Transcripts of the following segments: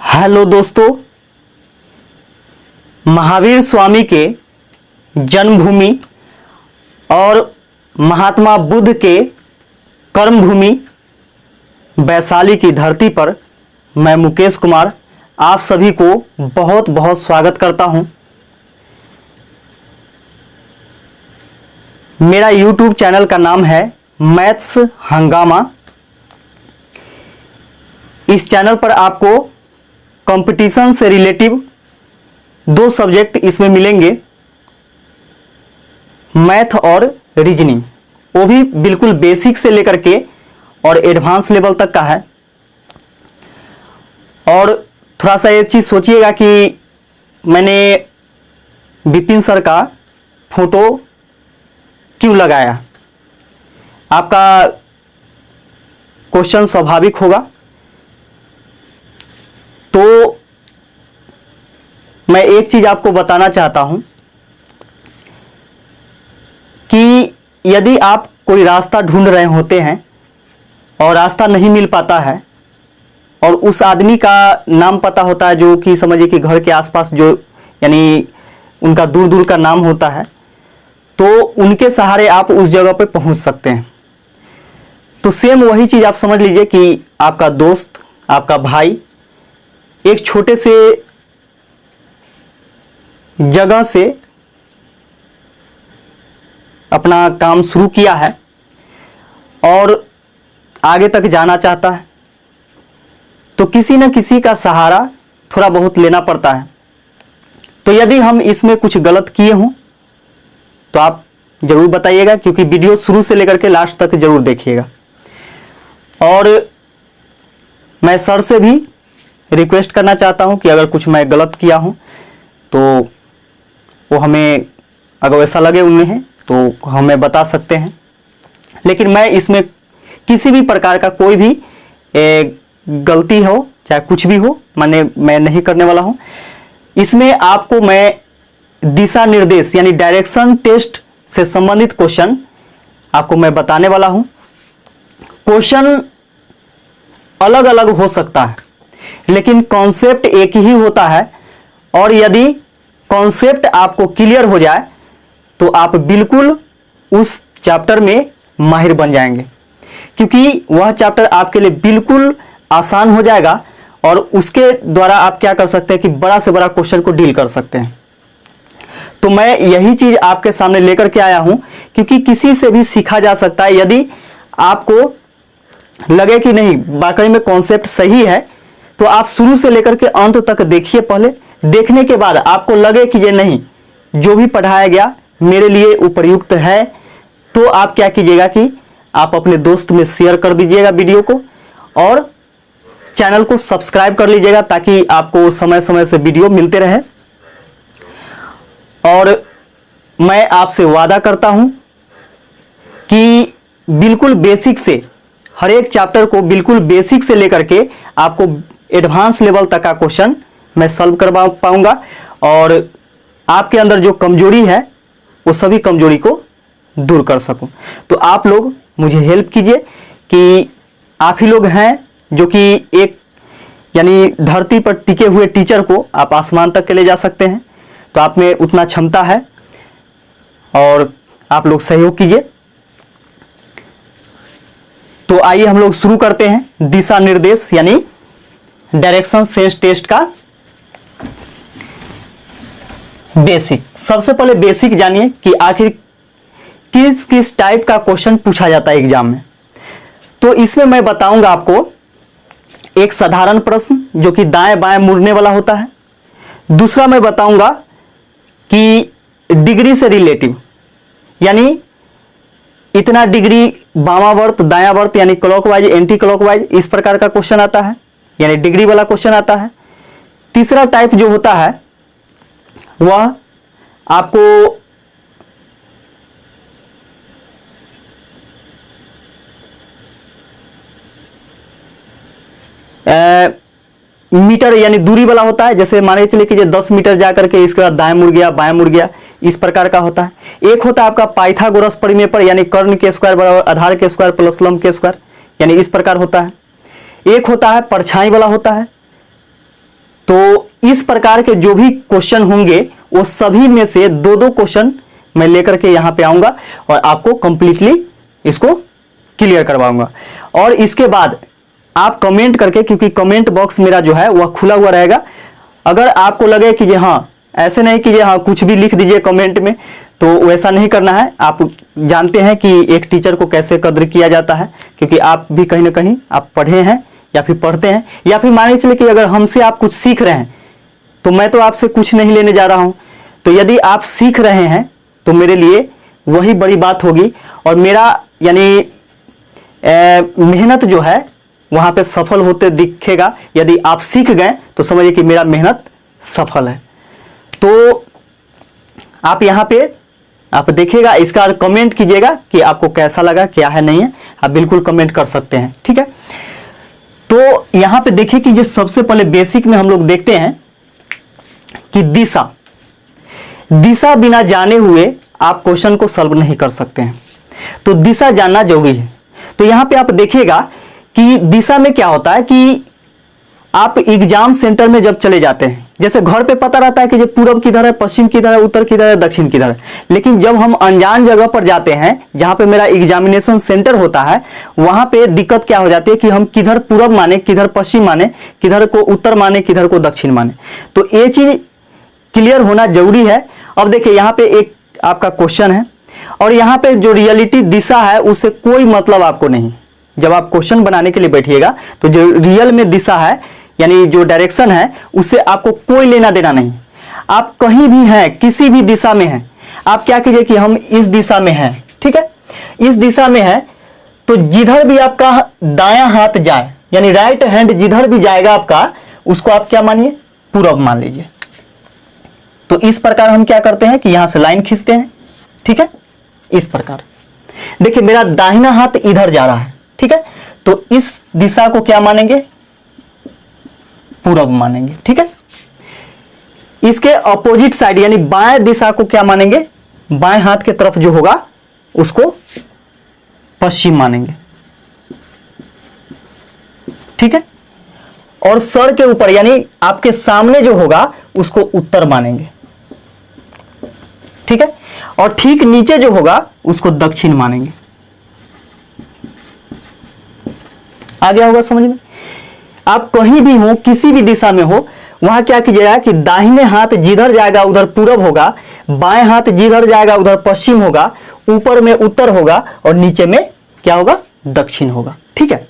Hello दोस्तों, महावीर स्वामी के जन्मभूमि और महात्मा बुद्ध के कर्मभूमि वैशाली की धरती पर मैं मुकेश कुमार आप सभी को बहुत बहुत स्वागत करता हूं। मेरा YouTube चैनल का नाम है मैथ्स हंगामा। इस चैनल पर आपको कंपटीशन से रिलेटिव दो सब्जेक्ट इसमें मिलेंगे, मैथ और रीजनिंग। वो भी बिल्कुल बेसिक से लेकर के और एडवांस लेवल तक का है। और थोड़ा सा एक चीज़ सोचिएगा कि मैंने विपिन सर का फोटो क्यों लगाया। आपका क्वेश्चन स्वाभाविक होगा, तो मैं एक चीज आपको बताना चाहता हूं कि यदि आप कोई रास्ता ढूंढ रहे होते हैं और रास्ता नहीं मिल पाता है और उस आदमी का नाम पता होता है जो कि समझिए कि घर के आसपास जो यानी उनका दूर दूर का नाम होता है, तो उनके सहारे आप उस जगह पे पहुंच सकते हैं। तो सेम वही चीज आप समझ लीजिए कि आपका दोस्त, आपका भाई एक छोटे से जगह से अपना काम शुरू किया है और आगे तक जाना चाहता है, तो किसी न किसी का सहारा थोड़ा बहुत लेना पड़ता है। तो यदि हम इसमें कुछ गलत किए हों तो आप जरूर बताइएगा, क्योंकि वीडियो शुरू से लेकर के लास्ट तक जरूर देखिएगा। और मैं सर से भी रिक्वेस्ट करना चाहता हूं कि अगर कुछ मैं गलत किया हूं तो वो हमें, अगर वैसा लगे उन्हें तो हमें बता सकते हैं। लेकिन मैं इसमें किसी भी प्रकार का कोई भी गलती हो चाहे कुछ भी हो मैं नहीं करने वाला हूं। इसमें आपको मैं दिशा निर्देश यानी डायरेक्शन टेस्ट से संबंधित क्वेश्चन आपको मैं बताने वाला हूं। क्वेश्चन अलग अलग हो सकता है लेकिन कॉन्सेप्ट एक ही होता है, और यदि कॉन्सेप्ट आपको क्लियर हो जाए तो आप बिल्कुल उस चैप्टर में माहिर बन जाएंगे, क्योंकि वह चैप्टर आपके लिए बिल्कुल आसान हो जाएगा और उसके द्वारा आप क्या कर सकते हैं कि बड़ा से बड़ा क्वेश्चन को डील कर सकते हैं। तो मैं यही चीज आपके सामने लेकर के आया हूं, क्योंकि किसी से भी सीखा जा सकता है। यदि आपको लगे कि नहीं वाकई में कॉन्सेप्ट सही है तो आप शुरू से लेकर के अंत तक देखिए। पहले देखने के बाद आपको लगे कि ये नहीं, जो भी पढ़ाया गया मेरे लिए उपयुक्त है, तो आप क्या कीजिएगा कि आप अपने दोस्त में शेयर कर दीजिएगा वीडियो को और चैनल को सब्सक्राइब कर लीजिएगा, ताकि आपको समय समय से वीडियो मिलते रहे। और मैं आपसे वादा करता हूं कि बिल्कुल बेसिक से हर एक चैप्टर को बिल्कुल बेसिक से लेकर के आपको एडवांस लेवल तक का क्वेश्चन मैं सॉल्व करवा पाऊंगा, और आपके अंदर जो कमजोरी है वो सभी कमजोरी को दूर कर सकूं। तो आप लोग मुझे हेल्प कीजिए कि आप ही लोग हैं जो कि एक यानी धरती पर टिके हुए टीचर को आप आसमान तक के ले जा सकते हैं। तो आप में उतना क्षमता है और आप लोग सहयोग कीजिए। तो आइए हम लोग शुरू करते हैं दिशा निर्देश यानी डायरेक्शन सेंस टेस्ट का बेसिक। सबसे पहले बेसिक जानिए कि आखिर किस किस टाइप का क्वेश्चन पूछा जाता है एग्जाम में। तो इसमें मैं बताऊंगा आपको एक साधारण प्रश्न जो कि दाएं बाएं मुड़ने वाला होता है। दूसरा मैं बताऊंगा कि डिग्री से रिलेटिव, यानी इतना डिग्री वामावर्त दायावर्त यानी क्लॉकवाइज एंटी क्लॉकवाइज, इस प्रकार का क्वेश्चन आता है, यानी डिग्री वाला क्वेश्चन आता है। तीसरा टाइप जो होता है वह आपको मीटर यानी दूरी वाला होता है। जैसे माने चलिए कि 10 मीटर जाकर के इसके बाद दाएं मुड़ गया बाएं मुड़ गया, इस प्रकार का होता है। एक होता है आपका पाइथागोरस प्रमेय पर, यानी कर्ण के स्क्वायर बराबर आधार के स्क्वायर प्लस लंब के स्क्वायर, यानी इस प्रकार होता है। एक होता है परछाई वाला होता है, तो इस प्रकार के जो भी क्वेश्चन होंगे वो सभी में से दो दो क्वेश्चन मैं लेकर के यहाँ पे आऊंगा और आपको कंप्लीटली इसको क्लियर करवाऊंगा। और इसके बाद आप कमेंट करके, क्योंकि कमेंट बॉक्स मेरा जो है वह खुला हुआ रहेगा, अगर आपको लगे कि जी हाँ, ऐसे नहीं कि जी हाँ कुछ भी लिख दीजिए कमेंट में, तो वैसा नहीं करना है। आप जानते हैं कि एक टीचर को कैसे कद्र किया जाता है, क्योंकि आप भी कहीं ना कहीं आप पढ़े हैं या फिर पढ़ते हैं, या फिर मान चले कि अगर हमसे आप कुछ सीख रहे हैं तो मैं तो आपसे कुछ नहीं लेने जा रहा हूं। तो यदि आप सीख रहे हैं तो मेरे लिए वही बड़ी बात होगी, और मेरा यानी मेहनत जो है वहां पे सफल होते दिखेगा। यदि आप सीख गए तो समझिए कि मेरा मेहनत सफल है। तो आप यहाँ पे आप देखिएगा, इसका कमेंट कीजिएगा कि आपको कैसा लगा, क्या है नहीं है, आप बिल्कुल कमेंट कर सकते हैं, ठीक है। तो यहाँ पे देखिए कि जो सबसे पहले बेसिक में हम लोग देखते हैं कि दिशा बिना जाने हुए आप क्वेश्चन को सॉल्व नहीं कर सकते हैं, तो दिशा जानना जरूरी है। तो यहाँ पे आप देखिएगा कि दिशा में क्या होता है कि आप एग्जाम सेंटर में जब चले जाते हैं, जैसे घर पे पता रहता है कि जो पूरब किधर है, पश्चिम किधर है, उत्तर किधर है, दक्षिण किधर है, लेकिन जब हम अनजान जगह पर जाते हैं जहां पे मेरा एग्जामिनेशन सेंटर होता है, वहां पे दिक्कत क्या हो जाती है कि हम किधर पूरब माने, किधर पश्चिम माने, किधर को उत्तर माने, किधर को दक्षिण माने। तो ये चीज क्लियर होना जरूरी है। अब देखिए यहाँ पे एक आपका क्वेश्चन है, और यहाँ पे जो रियलिटी दिशा है उससे कोई मतलब आपको नहीं। जब आप क्वेश्चन बनाने के लिए बैठिएगा तो जो रियल में दिशा है, यानी जो डायरेक्शन है, उससे आपको कोई लेना देना नहीं। आप कहीं भी हैं, किसी भी दिशा में हैं, आप क्या कीजिए कि हम इस दिशा में हैं, ठीक है, इस दिशा में है, तो जिधर भी आपका दायां हाथ जाए, यानी राइट हैंड जिधर भी जाएगा आपका, उसको आप क्या मानिए, पूरब मान लीजिए। तो इस प्रकार हम क्या करते हैं कि यहां से लाइन खींचते हैं, ठीक है, इस प्रकार। देखिए मेरा दाहिना हाथ इधर जा रहा है, ठीक है, तो इस दिशा को क्या मानेंगे, पूरब मानेंगे, ठीक है। इसके अपोजिट साइड यानी बाएं दिशा को क्या मानेंगे, बाएं हाथ के तरफ जो होगा उसको पश्चिम मानेंगे, ठीक है। और सर के ऊपर यानी आपके सामने जो होगा उसको उत्तर मानेंगे, ठीक है। और ठीक नीचे जो होगा उसको दक्षिण मानेंगे। आ गया होगा समझ में। आप कहीं भी हो, किसी भी दिशा में हो, वहां क्या कीजिएगा कि दाहिने हाथ जिधर जाएगा उधर पूरब होगा, बाएं हाथ जिधर जाएगा उधर पश्चिम होगा, ऊपर में उत्तर होगा और नीचे में क्या होगा, दक्षिण होगा, ठीक है।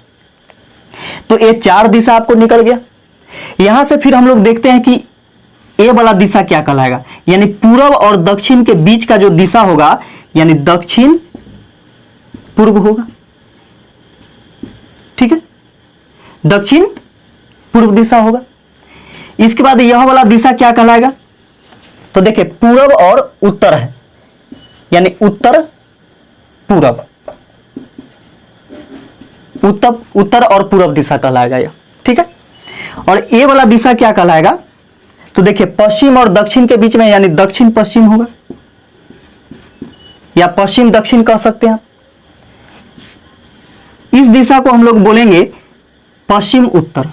तो ये चार दिशा आपको निकल गया। यहां से फिर हम लोग देखते हैं कि ये वाला दिशा क्या कहलाएगा, यानी पूरब और दक्षिण के बीच का जो दिशा होगा, यानी दक्षिण पूर्व होगा, ठीक है, दक्षिण पूर्व दिशा होगा। इसके बाद यह वाला दिशा क्या कहलाएगा, तो देखिए पूरब और उत्तर है, यानी उत्तर पूरब, उत्तर और पूरब दिशा कहलाएगा यह, ठीक है। और ये वाला दिशा क्या कहलाएगा, तो देखिए पश्चिम और दक्षिण के बीच में, यानी दक्षिण पश्चिम होगा, या पश्चिम दक्षिण कह सकते हैं आप। इस दिशा को हम लोग बोलेंगे पश्चिम उत्तर,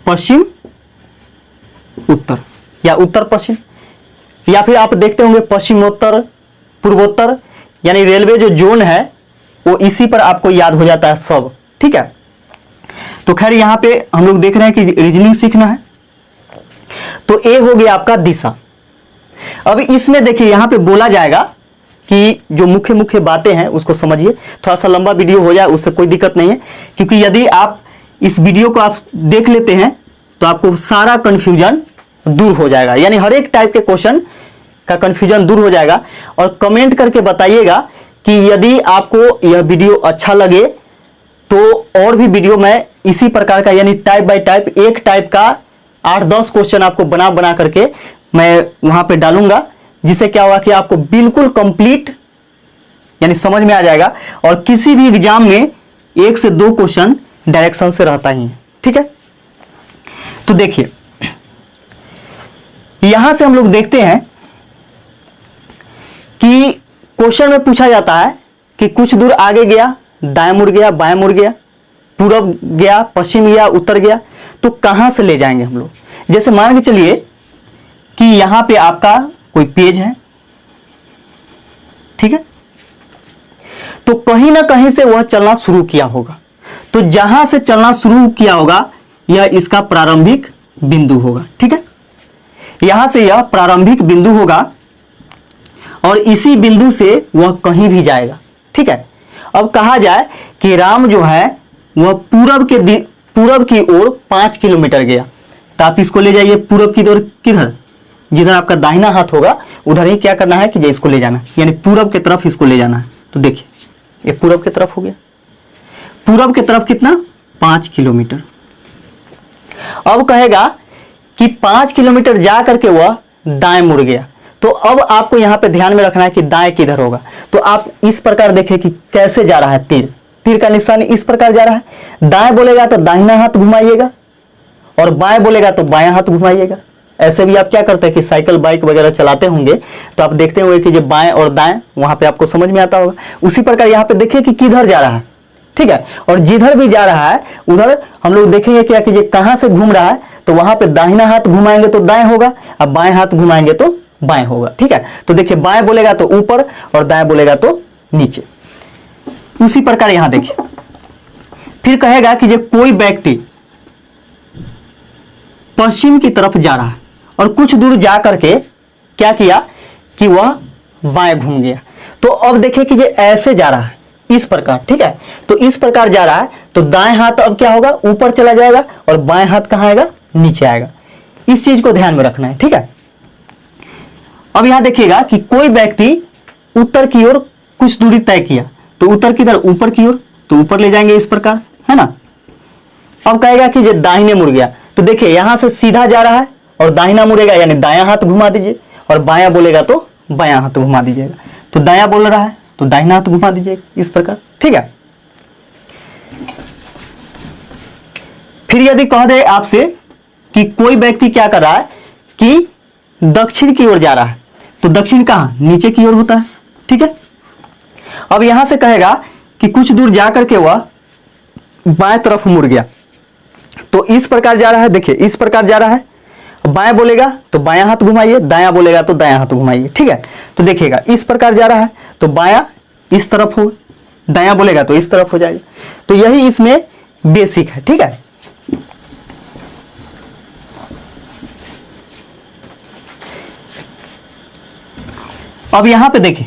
पश्चिम उत्तर या उत्तर पश्चिम, या फिर आप देखते होंगे पश्चिमोत्तर, पूर्वोत्तर, यानी रेलवे जो जोन है वो इसी पर आपको याद हो जाता है सब, ठीक है। तो खैर यहां पे हम लोग देख रहे हैं कि रीजनिंग सीखना है, तो ए हो गया आपका दिशा। अब इसमें देखिए यहां पे बोला जाएगा कि जो मुख्य मुख्य बातें हैं उसको समझिए। थोड़ा सा लंबा वीडियो हो जाए उससे कोई दिक्कत नहीं है, क्योंकि यदि आप इस वीडियो को आप देख लेते हैं तो आपको सारा कंफ्यूजन दूर हो जाएगा, यानी हर एक टाइप के क्वेश्चन का कंफ्यूजन दूर हो जाएगा। और कमेंट करके बताइएगा कि यदि आपको यह वीडियो अच्छा लगे तो और भी वीडियो मैं इसी प्रकार का, यानी टाइप बाय टाइप, एक टाइप का 8-10 क्वेश्चन आपको बना बना करके मैं वहां पे डालूंगा, जिससे क्या होगा कि आपको बिल्कुल कंप्लीट यानी समझ में आ जाएगा। और किसी भी एग्जाम में 1 से 2 क्वेश्चन डायरेक्शन से रहता ही है, ठीक है। तो देखिए यहां से हम लोग देखते हैं कि क्वेश्चन में पूछा जाता है कि कुछ दूर आगे गया, दाएं मुड़ गया, बाएं मुड़ गया, पूरब गया, पश्चिम गया, उत्तर गया, तो कहां से ले जाएंगे हम लोग। जैसे मान के चलिए कि यहां पे आपका कोई पेज है, ठीक है, तो कहीं ना कहीं से वह चलना शुरू किया होगा। तो जहां से चलना शुरू किया होगा यह इसका प्रारंभिक बिंदु होगा, ठीक है। यहां से यह प्रारंभिक बिंदु होगा और इसी बिंदु से वह कहीं भी जाएगा, ठीक है। अब कहा जाए कि राम जो है वह पूरब की ओर 5 किलोमीटर गया, तो आप इसको ले जाइए पूरब की ओर, किधर, जिधर आपका दाहिना हाथ होगा उधर ही क्या करना है कि इसको ले जाना है, यानी पूरब की तरफ इसको ले जाना है। तो देखिए ये पूरब की तरफ हो गया, पूरब की तरफ कितना, 5 किलोमीटर। अब कहेगा कि 5 किलोमीटर जा करके वह दाएं मुड़ गया, तो अब आपको यहां पे ध्यान में रखना है कि दाएं किधर होगा। तो आप इस प्रकार देखें कि कैसे जा रहा है, तीर का निशान इस प्रकार जा रहा है। दाएं बोलेगा तो दाहिना हाथ घुमाइएगा और बाएं बोलेगा तो बायां हाथ घुमाइएगा। ऐसे भी आप क्या करते हैं कि साइकिल बाइक वगैरह चलाते होंगे तो आप देखते होंगे कि जो बाएं और दाएं वहां पे आपको समझ में आता होगा। उसी प्रकार यहाँ पे देखिए कि किधर जा रहा है, ठीक है, और जिधर भी जा रहा है उधर हम लोग देखेंगे क्या कि ये कहां से घूम रहा है, तो वहां पे दाहिना हाथ घुमाएंगे तो दाएं होगा, अब बाएं हाथ घुमाएंगे तो बाएं होगा, ठीक है। तो देखिए बाएं बोलेगा तो ऊपर और दाएं बोलेगा तो नीचे। उसी प्रकार यहां देखिए, फिर कहेगा कि जो कोई व्यक्ति पश्चिम की तरफ जा रहा है और कुछ दूर जा करके क्या किया कि वह बाएं घूम गया। तो अब देखिए कि ये ऐसे जा रहा है इस प्रकार, ठीक है, तो इस प्रकार जा रहा है तो दाएं हाथ अब क्या होगा, ऊपर चला जाएगा और बाएं हाथ कहां आएगा, नीचे आएगा। इस चीज को ध्यान में रखना है, ठीक है। अब यहां देखिएगा कि कोई व्यक्ति उत्तर की ओर कुछ दूरी तय किया, तो उत्तर किधर, ऊपर की ओर, तो ऊपर ले जाएंगे इस प्रकार, है ना। अब कहेगा कि ये दाहिने मुड़ गया, तो देखिए यहां से सीधा जा रहा है और दाहिना मुड़ेगा यानी दायां हाथ घुमा दीजिए, और बायां बोलेगा तो बायां हाथ घुमा दीजिएगा। तो दायां बोल रहा है तो दाहिना हाथ घुमा दीजिएगा इस प्रकार, ठीक है। फिर यदि कह दे आपसे कि कोई व्यक्ति क्या कर रहा है कि दक्षिण की ओर जा रहा है, तो दक्षिण कहां, नीचे की ओर होता है, ठीक है। अब यहां से कहेगा कि कुछ दूर जाकर के वह बाएं तरफ मुड़ गया, तो इस प्रकार जा रहा है, देखिए इस प्रकार जा रहा है, बाएं बोलेगा तो बायां हाथ घुमाइए, दायां बोलेगा तो दायां हाथ घुमाइए, ठीक है। तो देखिएगा इस प्रकार जा रहा है तो बायां इस तरफ हो, दायां बोलेगा तो इस तरफ हो जाएगा। तो यही इसमें बेसिक है, ठीक है। अब यहां पे देखिए,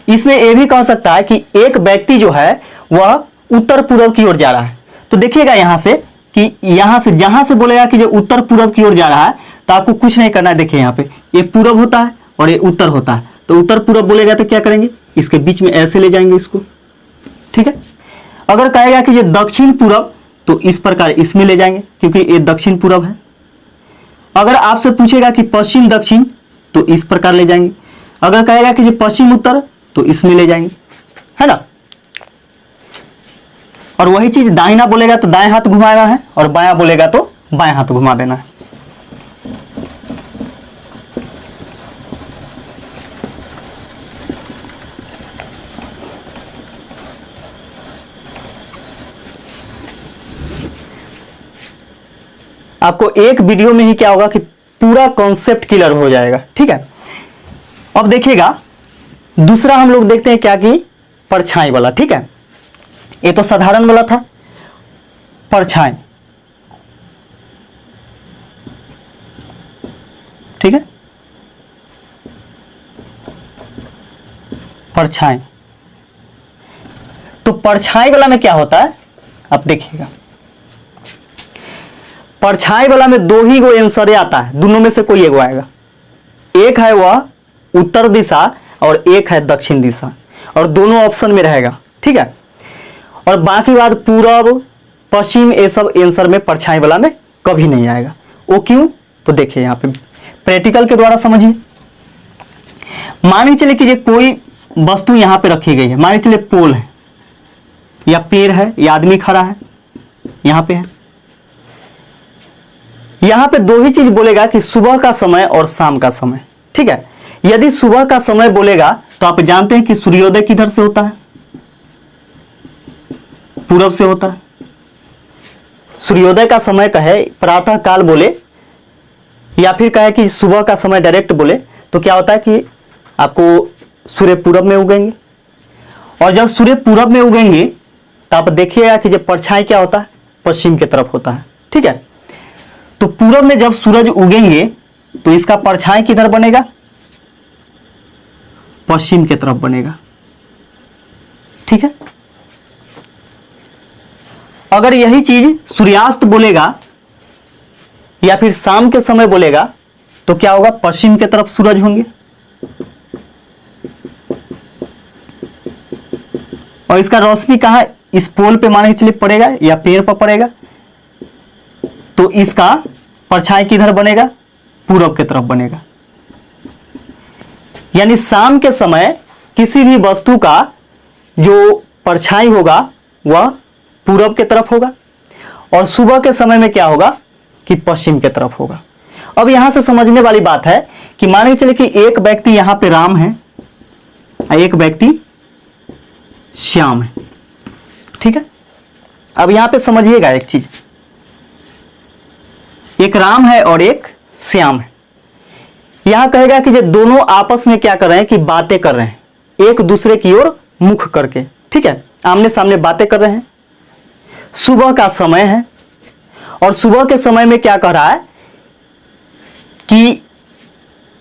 इसमें यह भी कह सकता है कि एक व्यक्ति जो है वह उत्तर पूर्व की ओर जा रहा है, तो देखिएगा यहां से कि यहां से जहां से बोलेगा कि जो उत्तर पूर्व की ओर जा रहा है तो आपको कुछ नहीं करना है। देखिए यहां पे ये पूर्व होता है और ये उत्तर होता है, तो उत्तर पूर्व बोलेगा तो क्या करेंगे, इसके बीच में ऐसे ले जाएंगे इसको, ठीक है। अगर कहेगा कि ये दक्षिण पूर्व तो इस प्रकार इसमें ले जाएंगे क्योंकि ये दक्षिण पूर्व है। अगर आपसे पूछेगा कि पश्चिम दक्षिण तो इस प्रकार ले जाएंगे। अगर कहेगा कि ये पश्चिम उत्तर तो इसमें ले जाएंगे, है ना। और वही चीज दाहिना बोलेगा तो दाएं हाथ घुमाना है और बायां बोलेगा तो बाएं हाथ घुमा देना है। आपको एक वीडियो में ही क्या होगा कि पूरा कॉन्सेप्ट क्लियर हो जाएगा, ठीक है। अब देखिएगा दूसरा हम लोग देखते हैं क्या कि परछाई वाला, ठीक है। ये तो साधारण वाला था, परछाई, ठीक है। परछाई, तो परछाई वाला में क्या होता है आप देखिएगा, परछाई वाला में दो ही गो आंसर आता है, दोनों में से कोई एक आएगा। एक है वह उत्तर दिशा और एक है दक्षिण दिशा, और दोनों ऑप्शन में रहेगा, ठीक है। और बाकी बात पूरब पश्चिम ये सब आंसर में परछाई वाला में कभी नहीं आएगा। वो क्यों, तो देखिए यहाँ पे प्रैक्टिकल के द्वारा समझिए। मान के चले कि ये कोई वस्तु यहाँ पे रखी गई है, मान के चले पोल है या पेड़ है या आदमी खड़ा है, यहाँ पे है। यहाँ पे दो ही चीज बोलेगा कि सुबह का समय और शाम का समय, ठीक है। यदि सुबह का समय बोलेगा तो आप जानते हैं कि सूर्योदय किधर से होता है, पूरब से होता है। सूर्योदय का समय कहे, प्रातः काल बोले, या फिर कहे कि सुबह का समय डायरेक्ट बोले, तो क्या होता है कि आपको सूर्य पूरब में उगेंगे। और जब सूर्य पूरब में उगेंगे तो आप देखिएगा कि जब परछाई क्या होता है, पश्चिम की तरफ होता है। ठीक है, तो पूरब में जब सूरज उगेंगे तो इसका परछाई किधर बनेगा, पश्चिम की तरफ बनेगा। ठीक है, अगर यही चीज सूर्यास्त बोलेगा या फिर शाम के समय बोलेगा तो क्या होगा, पश्चिम की तरफ सूरज होंगे और इसका रोशनी कहां, इस पोल पे मान के चलिए पड़ेगा या पेड़ पर पड़ेगा, तो इसका परछाई किधर बनेगा, पूरब की तरफ बनेगा। यानी शाम के समय किसी भी वस्तु का जो परछाई होगा वह पूरब की तरफ होगा और सुबह के समय में क्या होगा कि पश्चिम की तरफ होगा। अब यहां से समझने वाली बात है कि मान के चलिए कि एक व्यक्ति यहां पे राम है और एक व्यक्ति श्याम है। ठीक है, अब यहां पे समझिएगा एक चीज, एक राम है और एक श्याम है। यहां कहेगा कि ये दोनों आपस में क्या कर रहे हैं कि बातें कर रहे हैं, एक दूसरे की ओर मुख करके। ठीक है, आमने सामने बातें कर रहे हैं। सुबह का समय है और सुबह के समय में क्या कह रहा है कि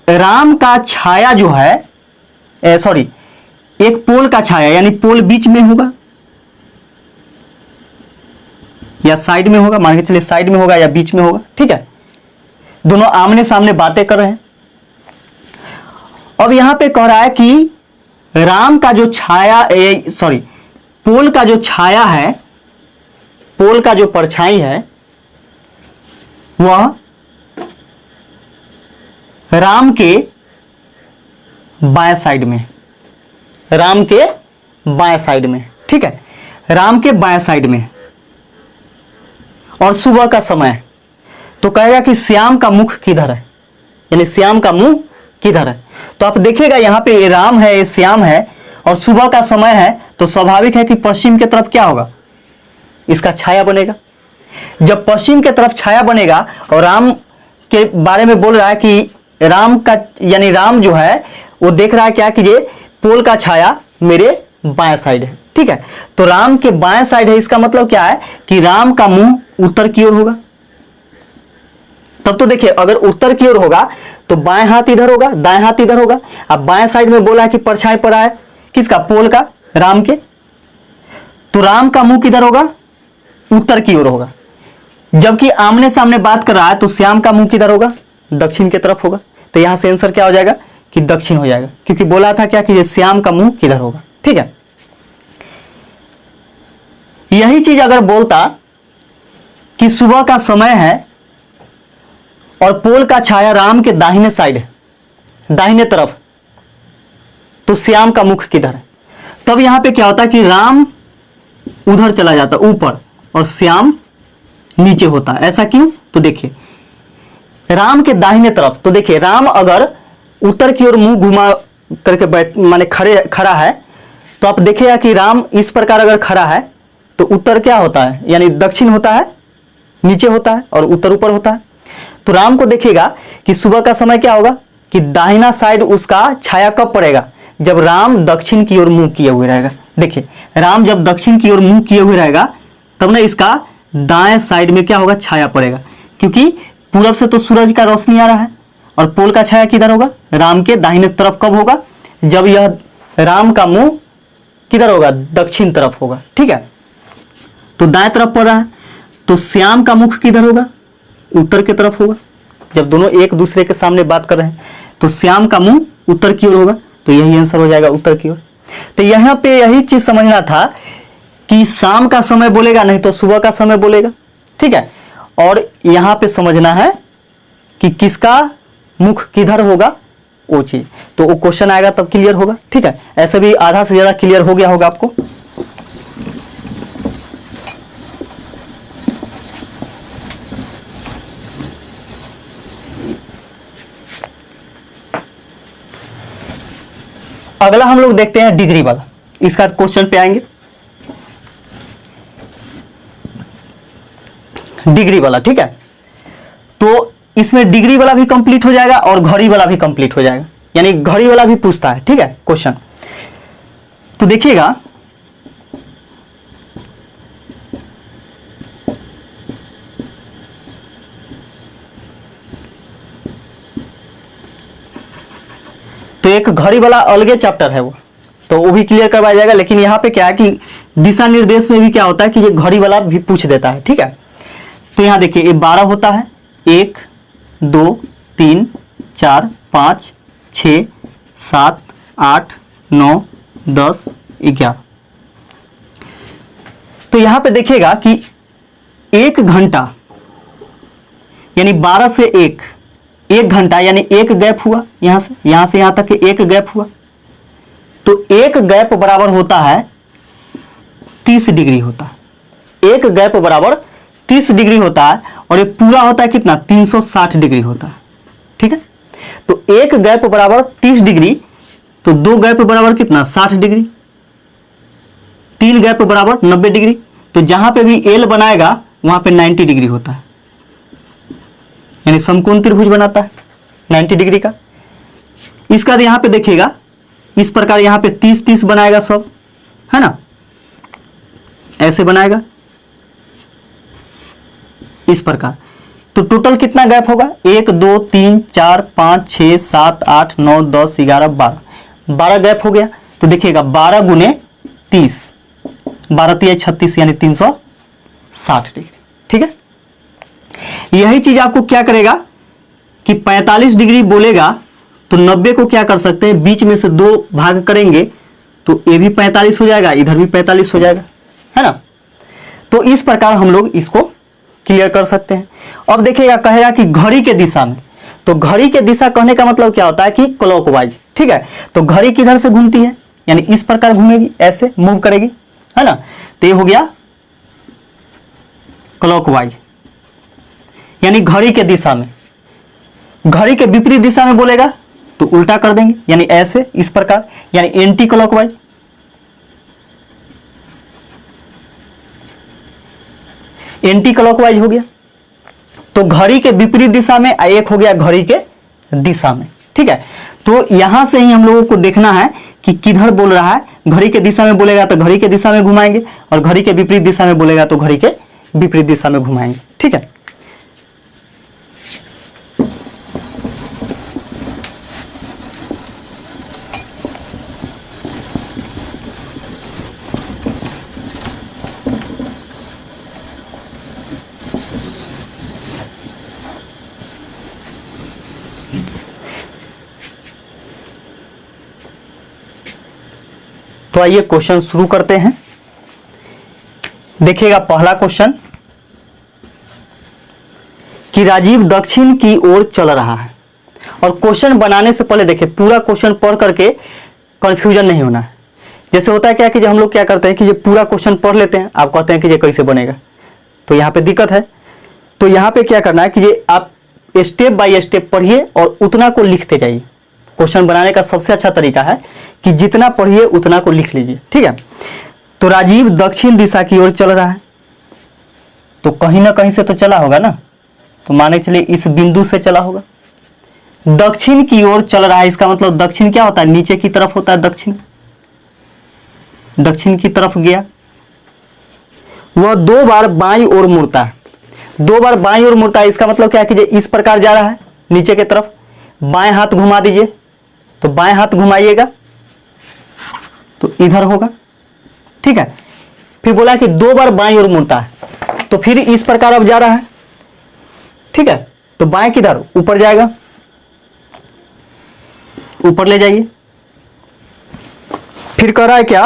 राम का छाया जो है, सॉरी, एक पोल का छाया, यानी पोल बीच में होगा या साइड में होगा, मान के चलिए साइड में होगा या बीच में होगा। ठीक है, दोनों आमने सामने बातें कर रहे हैं। अब यहां पे कह रहा है कि राम का जो छाया, सॉरी, पोल का जो छाया है, पोल का जो परछाई है वह राम के बाएं साइड में, राम के बाएं साइड में। ठीक है, राम के बाएं साइड में और सुबह का समय तो कहेगा कि श्याम का मुख किधर है, यानी श्याम का मुंह किधर है। तो आप देखिएगा यहां पे ये राम है, ये श्याम है और सुबह का समय है, तो स्वाभाविक है कि पश्चिम की तरफ क्या होगा, इसका छाया बनेगा। जब पश्चिम की तरफ छाया बनेगा और राम के बारे में बोल रहा है कि राम का, यानी राम जो है वो देख रहा है क्या कि ये पोल का छाया मेरे बाएं साइड है। ठीक है, तो राम के बाएं साइड है, इसका मतलब क्या है कि राम का मुंह उत्तर की ओर होगा। तब तो देखिए, अगर उत्तर की ओर होगा तो बाएं हाथ इधर होगा, दाएं हाथ इधर होगा। अब बाएं साइड में बोला है कि परछाई पड़ा है किसका, पोल का, राम के, तो राम का मुंह किधर होगा, उत्तर की ओर होगा। जबकि आमने सामने बात कर रहा है तो श्याम का मुंह किधर होगा, दक्षिण की तरफ होगा। तो यहां से आंसर क्या हो जाएगा कि दक्षिण हो जाएगा, क्योंकि बोला था क्या कि ये श्याम का मुंह किधर होगा। ठीक है, यही चीज अगर बोलता कि सुबह का समय है और पोल का छाया राम के दाहिने साइड है, दाहिने तरफ, तो श्याम का मुख किधर है, तब यहां पे क्या होता कि राम उधर चला जाता ऊपर और श्याम नीचे होता। ऐसा क्यों, तो देखिए राम के दाहिने तरफ, तो देखिए राम अगर उत्तर की ओर मुंह घुमा करके बैठ माने खड़ा है, तो आप देखिएगा कि राम इस प्रकार अगर खड़ा है तो उत्तर क्या होता है, यानी दक्षिण होता है, नीचे होता है और उत्तर ऊपर होता है। तो राम को देखिएगा कि सुबह का समय क्या होगा कि दाहिना साइड उसका छाया कब पड़ेगा, जब राम दक्षिण की ओर मुंह किए हुए रहेगा। देखिए राम जब दक्षिण की ओर मुंह किए हुए रहेगा तब ना इसका दाएं साइड में क्या होगा, छाया पड़ेगा, क्योंकि पूरब से तो सूरज का रोशनी आ रहा है और पोल का छाया किधर होगा, राम के दाहिने तरफ कब होगा, जब यह राम का मुंह किधर होगा, दक्षिण तरफ होगा। ठीक है, तो दाएं तरफ पड़ रहा है, तो श्याम का मुख किधर होगा, उत्तर की तरफ होगा। जब दोनों एक दूसरे के सामने बात कर रहे हैं तो श्याम का मुंह उत्तर की ओर होगा, तो यही आंसर हो जाएगा, उत्तर की ओर। तो यहां पे यही चीज समझना था कि शाम का समय बोलेगा नहीं तो सुबह का समय बोलेगा। ठीक है, और यहां पे समझना है कि किसका मुख किधर होगा वो चीज, तो वो क्वेश्चन आएगा तब क्लियर होगा। ठीक है, ऐसे भी आधा से ज्यादा क्लियर हो गया होगा आपको। अगला हम लोग देखते हैं डिग्री वाला, इसका क्वेश्चन पे आएंगे। डिग्री वाला, ठीक है। तो इसमें डिग्री वाला भी कंप्लीट हो जाएगा और घड़ी वाला भी कंप्लीट हो जाएगा, यानी घड़ी वाला भी पूछता है, ठीक है क्वेश्चन। तो देखिएगा, तो एक घड़ी वाला अलगे चैप्टर है वो, तो वो भी क्लियर करवाया जाएगा। लेकिन यहाँ पे क्या है कि दिशा निर्देश में भी क्या होता है कि ये घड़ी वाला भी पूछ देता है, ठीक है। तो यहाँ देखिए ये 12 होता है, 1 2 3 4 5 6 7 8 9 10 11। तो यहाँ पे देखिएगा कि 1 घंटा यानी 12 से 1 घंटा यानी एक गैप हुआ, यहां से यहां तक एक गैप हुआ। तो एक गैप बराबर होता है 30 डिग्री होता है। एक गैप बराबर 30 डिग्री होता है और ये पूरा होता है कितना, 360 डिग्री होता है, ठीक है। तो एक गैप बराबर 30 डिग्री, तो 2 गैप बराबर कितना, 60 डिग्री। 3 गैप बराबर 90 डिग्री। तो जहां पे भी एल बनाएगा वहां पे 90 डिग्री होता है, यानी समकोण त्रिभुज बनाता है 90 डिग्री का। इसका यहां पे देखिएगा इस प्रकार, यहां पे 30-30 बनाएगा सब, है ना, ऐसे बनाएगा इस प्रकार। तो टोटल कितना गैप होगा, 1 2 3 4 5 6 7 8 9 10 11 12, 12 गैप हो गया। तो देखिएगा 12 गुने 30, 12 3 36 यानी 360 डिग्री, ठीक है। यही चीज आपको क्या करेगा कि 45 डिग्री बोलेगा तो 90 को क्या कर सकते हैं, बीच में से 2 भाग करेंगे तो ये भी 45 हो जाएगा, इधर भी 45 हो जाएगा, है ना। तो इस प्रकार हम लोग इसको क्लियर कर सकते हैं। अब देखिएगा कहेगा कि घड़ी के दिशा में, तो घड़ी के दिशा कहने का मतलब क्या होता है कि क्लॉकवाइज, ठीक है। तो घड़ी किधर से घूमती है, यानी इस प्रकार घूमेगी, ऐसे मूव करेगी, है ना। तो ये हो गया क्लॉकवाइज, यानी घड़ी के दिशा में। घड़ी के विपरीत दिशा में बोलेगा तो उल्टा कर देंगे, यानी ऐसे इस प्रकार, यानी एंटी क्लॉकवाइज। एंटी क्लॉकवाइज हो गया। तो घड़ी के विपरीत दिशा में, एक हो गया घड़ी के दिशा में, ठीक है। तो यहां से ही हम लोगों को देखना है कि किधर बोल रहा है। घड़ी के दिशा में बोलेगा तो घड़ी के दिशा में घुमाएंगे, और घड़ी के विपरीत दिशा में बोलेगा तो घड़ी के विपरीत दिशा में घुमाएंगे, ठीक है। तो आइए क्वेश्चन शुरू करते हैं। देखिएगा पहला क्वेश्चन कि राजीव दक्षिण की ओर चल रहा है। और क्वेश्चन बनाने से पहले देखिए पूरा क्वेश्चन पढ़ करके कंफ्यूजन नहीं होना है। जैसे होता है क्या कि जब हम लोग क्या करते हैं कि ये पूरा क्वेश्चन पढ़ लेते हैं, आप कहते हैं कि ये कैसे बनेगा, तो यहाँ पे दिक्कत है। तो यहाँ पे क्या करना है कि ये आप स्टेप बाय स्टेप पढ़िए और उतना को लिखते जाइए। क्वेश्चन बनाने का सबसे अच्छा तरीका है कि जितना पढ़िए उतना को लिख लीजिए, ठीक है। तो राजीव दक्षिण दिशा की ओर चल रहा है, तो कहीं ना कहीं से तो चला होगा ना, तो माने चलिए इस बिंदु से चला होगा। दक्षिण की ओर चल रहा है, इसका मतलब दक्षिण क्या होता है, नीचे की तरफ होता है दक्षिण। दक्षिण की तरफ गया, वह 2 बार बाईं ओर मुड़ता है। 2 बार बाईं ओर मुड़ता है, इसका मतलब क्या है कि इस प्रकार जा रहा है नीचे की तरफ। बाएं हाथ घुमा दीजिए, तो बाएं हाथ घुमाइएगा तो इधर होगा, ठीक है। फिर बोला कि 2 बार बाईं ओर मुड़ता है, तो फिर इस प्रकार अब जा रहा है, ठीक है। तो बाएं किधर, ऊपर जाएगा, ऊपर ले जाइए। फिर कर रहा है क्या,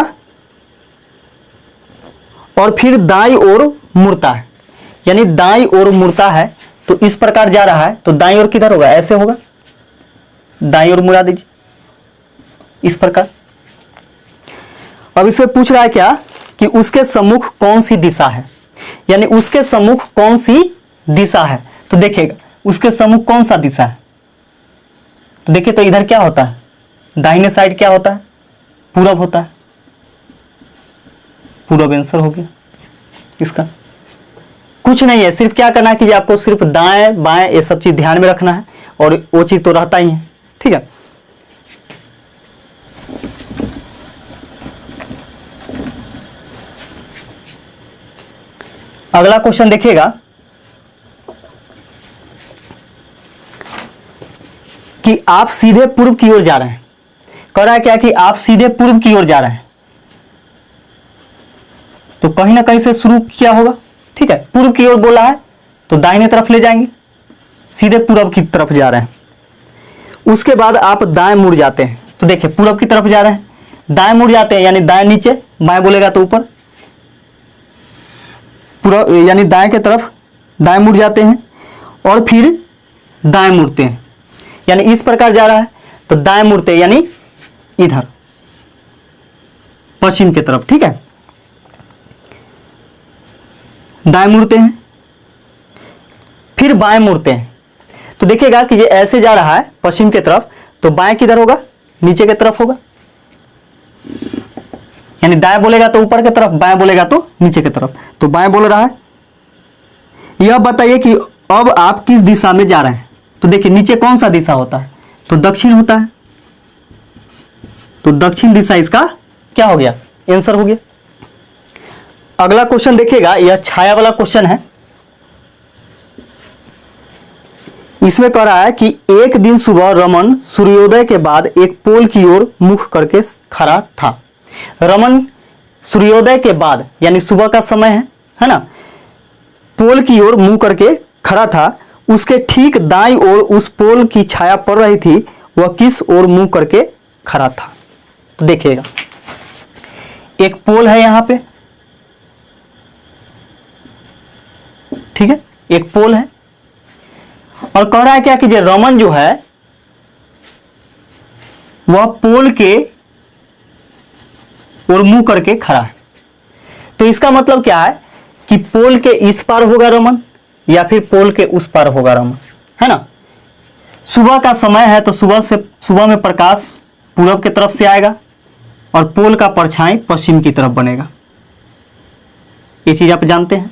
और फिर दाईं ओर मुड़ता है, यानी दाईं ओर मुड़ता है तो इस प्रकार जा रहा है, तो दाईं ओर किधर होगा, ऐसे होगा, दाईं ओर मुड़ा दीजिए इस प्रकार। अब इसमें पूछ रहा है क्या कि उसके सम्मुख कौन सी दिशा है, यानी उसके सम्मुख कौन सी दिशा है। तो देखिएगा उसके सम्मुख कौन सा दिशा है, तो देखिए तो इधर क्या होता है, दाहिने साइड क्या होता है, पूरब होता है। पूरब आंसर हो गया इसका। कुछ नहीं है, सिर्फ क्या करना है कि आपको सिर्फ दाएं बाएं ये सब चीज ध्यान में रखना है, और वो चीज तो रहता ही है। ठीक है, अगला क्वेश्चन देखिएगा कि आप सीधे पूर्व की ओर जा रहे हैं। कह रहा है क्या कि आप सीधे पूर्व की ओर जा रहे हैं, तो कहीं ना कहीं से शुरू किया होगा। ठीक है, पूर्व की ओर बोला है तो दाहिने तरफ ले जाएंगे, सीधे पूर्व की तरफ जा रहे हैं। उसके बाद आप दाएं मुड़ जाते हैं, तो देखिए पूर्व की तरफ जा रहे हैं, दाएं मुड़ जाते हैं, यानी दाएं नीचे, बाएं बोलेगा तो ऊपर, पूर्व यानी दाएं की तरफ दाएं मुड़ जाते हैं, और फिर दाएं मुड़ते हैं, यानी इस प्रकार जा रहा है तो दाएं मुड़ते हैं, यानी इधर पश्चिम की तरफ। ठीक है, दाएं मुड़ते हैं, फिर बाएं मुड़ते हैं, तो देखिएगा कि ये ऐसे जा रहा है पश्चिम की तरफ, तो बाएं किधर होगा, नीचे की तरफ होगा, यानी दाएं बोलेगा तो ऊपर की तरफ, बाएं बोलेगा तो नीचे की तरफ, तो बाएं बोल रहा है। यह बताइए कि अब आप किस दिशा में जा रहे हैं। तो देखिए नीचे कौन सा दिशा होता है, तो दक्षिण होता है, तो दक्षिण दिशा इसका क्या हो गया, आंसर हो गया। अगला क्वेश्चन देखिएगा, यह छाया वाला क्वेश्चन है। इसमें कह रहा है कि एक दिन सुबह रमन सूर्योदय के बाद एक पोल की ओर मुख करके खड़ा था। रमन सूर्योदय के बाद यानी सुबह का समय है ना, पोल की ओर मुंह करके खड़ा था। उसके ठीक दाईं ओर उस पोल की छाया पड़ रही थी, वह किस ओर मुंह करके खड़ा था। तो देखिएगा एक पोल है यहां पे, ठीक है, एक पोल है, और कह रहा है क्या कि जो रमन जो है वह पोल के ओर मुंह करके खड़ा है। तो इसका मतलब क्या है कि पोल के इस पार होगा रमन, या फिर पोल के उस पार होगा रमन, है ना। सुबह का समय है तो सुबह में प्रकाश पूरब की तरफ से आएगा, और पोल का परछाई पश्चिम की तरफ बनेगा। ये चीज आप जानते हैं।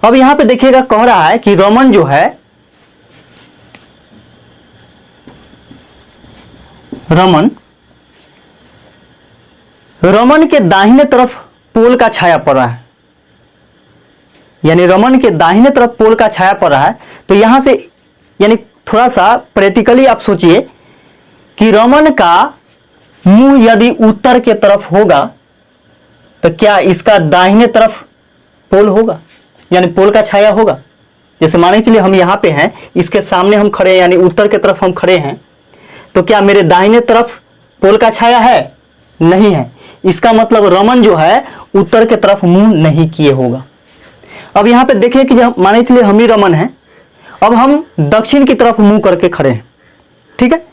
अब यहां पे देखिएगा कह रहा है कि रमन जो है, रमन के दाहिने तरफ पोल का छाया पड़ रहा है, यानी रमन के दाहिने तरफ पोल का छाया पड़ रहा है। तो यहां से यानी थोड़ा सा प्रैक्टिकली आप सोचिए कि रमन का मुंह यदि उत्तर के तरफ होगा तो क्या इसका दाहिने तरफ पोल होगा, यानी पोल का छाया होगा। जैसे माने चलिए हम यहां पे हैं, इसके सामने हम खड़े हैं, यानी उत्तर की तरफ हम खड़े हैं, तो क्या मेरे दाहिने तरफ पोल का छाया है, नहीं है। इसका मतलब रमन जो है उत्तर की तरफ मुंह नहीं किए होगा। अब यहां पे देखिए कि माने चलिए हम ही रमन हैं, अब हम दक्षिण की तरफ मुंह करके खड़े हैं। ठीक है,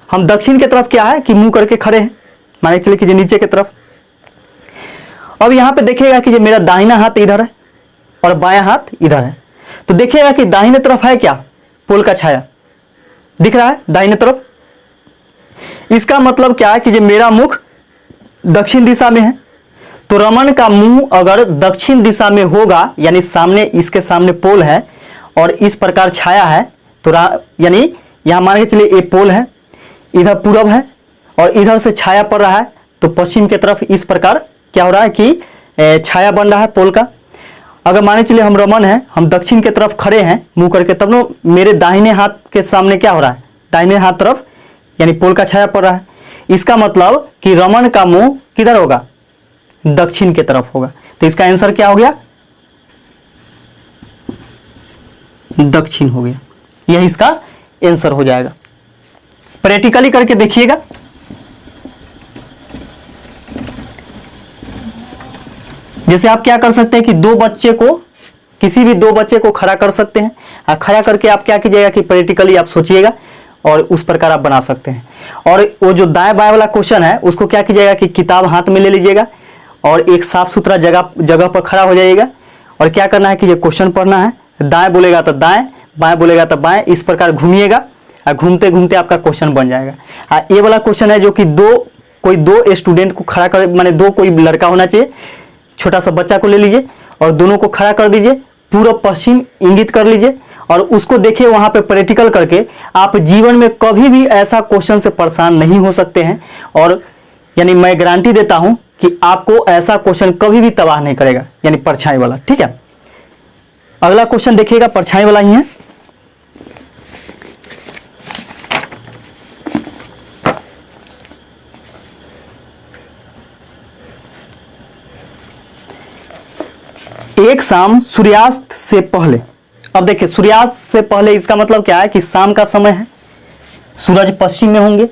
हम दक्षिण की तरफ क्या है कि मुंह करके खड़े हैं, माने चलिए कि नीचे की तरफ। अब यहां पे देखिएगा कि मेरा दाहिना हाथ इधर है और बायां हाथ इधर है, तो देखिएगा कि दाहिने तरफ है क्या, पोल का छाया दिख रहा है दाहिने तरफ। इसका मतलब क्या है कि मेरा मुख दक्षिण दिशा में है, तो रमन का मुंह अगर दक्षिण दिशा में होगा, यानी सामने इसके सामने पोल है और इस प्रकार छाया है, तो यानी यहां मान के चलिए ये पोल है, इधर पूरब है और इधर से छाया पड़ रहा है, तो पश्चिम की तरफ इस प्रकार क्या हो रहा है कि छाया बन रहा है पोल का। अगर माने चलिए हम रमन हैं, हम दक्षिण की तरफ खड़े हैं मुंह करके, तब ना मेरे दाहिने हाथ के सामने क्या हो रहा है, दाहिने हाथ तरफ यानी पोल का छाया पड़ रहा है। इसका मतलब कि रमन का मुंह किधर होगा, दक्षिण की तरफ होगा। तो इसका आंसर क्या हो गया, दक्षिण हो गया। यह इसका आंसर हो जाएगा। प्रैक्टिकली करके देखिएगा। जैसे आप क्या कर सकते हैं कि किसी भी दो बच्चे को खड़ा कर सकते हैं, खड़ा करके आप क्या कीजिएगा कि प्रैक्टिकली आप सोचिएगा और उस प्रकार आप बना सकते हैं। और वो जो दाएं बाएं वाला क्वेश्चन है उसको क्या कीजिएगा कि किताब हाथ में ले लीजिएगा और एक साफ सुथरा जगह पर खड़ा हो जाइएगा, और क्या करना है कि ये क्वेश्चन पढ़ना है, दाएं बोलेगा तो दाएं, बाएं बोलेगा तो बाएं, इस प्रकार घूमिएगा और घूमते घूमते आपका क्वेश्चन बन जाएगा। ये वाला क्वेश्चन है जो कि कोई दो स्टूडेंट को खड़ा कर, माने कोई लड़का होना चाहिए, छोटा सा बच्चा को ले लीजिए और दोनों को खड़ा कर दीजिए, पूर्व पश्चिम इंगित कर लीजिए और उसको देखिए वहां पे प्रैक्टिकल करके। आप जीवन में कभी भी ऐसा क्वेश्चन से परेशान नहीं हो सकते हैं, और यानी मैं गारंटी देता हूं कि आपको ऐसा क्वेश्चन कभी भी तबाह नहीं करेगा, यानी परछाई वाला। ठीक है, अगला क्वेश्चन देखिएगा, परछाई वाला ही है। एक शाम सूर्यास्त से पहले, अब देखिए सूर्यास्त से पहले इसका मतलब क्या है कि शाम का समय है, सूरज पश्चिम में होंगे।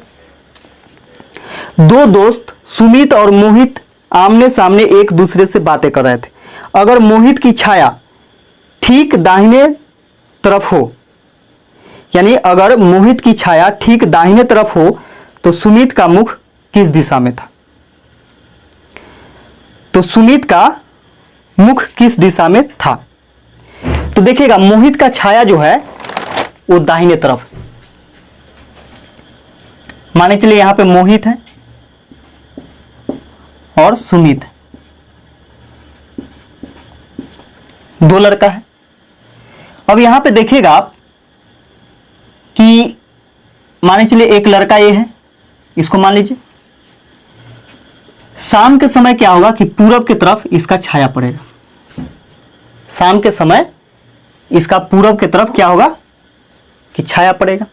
दो दोस्त सुमित और मोहित आमने सामने एक दूसरे से बातें कर रहे थे। अगर मोहित की छाया ठीक दाहिने तरफ हो, यानी अगर मोहित की छाया ठीक दाहिने तरफ हो तो सुमित का मुख किस दिशा में था? तो सुमित का मुख किस दिशा में था? तो देखिएगा मोहित का छाया जो है वो दाहिने तरफ, माने चलिए यहां पे मोहित है और सुमित है, दो लड़का है। अब यहां पे देखिएगा आप कि माने चलिए एक लड़का ये है, इसको मान लीजिए। शाम के समय क्या होगा कि पूरब की तरफ इसका छाया पड़ेगा। शाम के समय इसका पूरब की तरफ क्या होगा कि छाया पड़ेगा।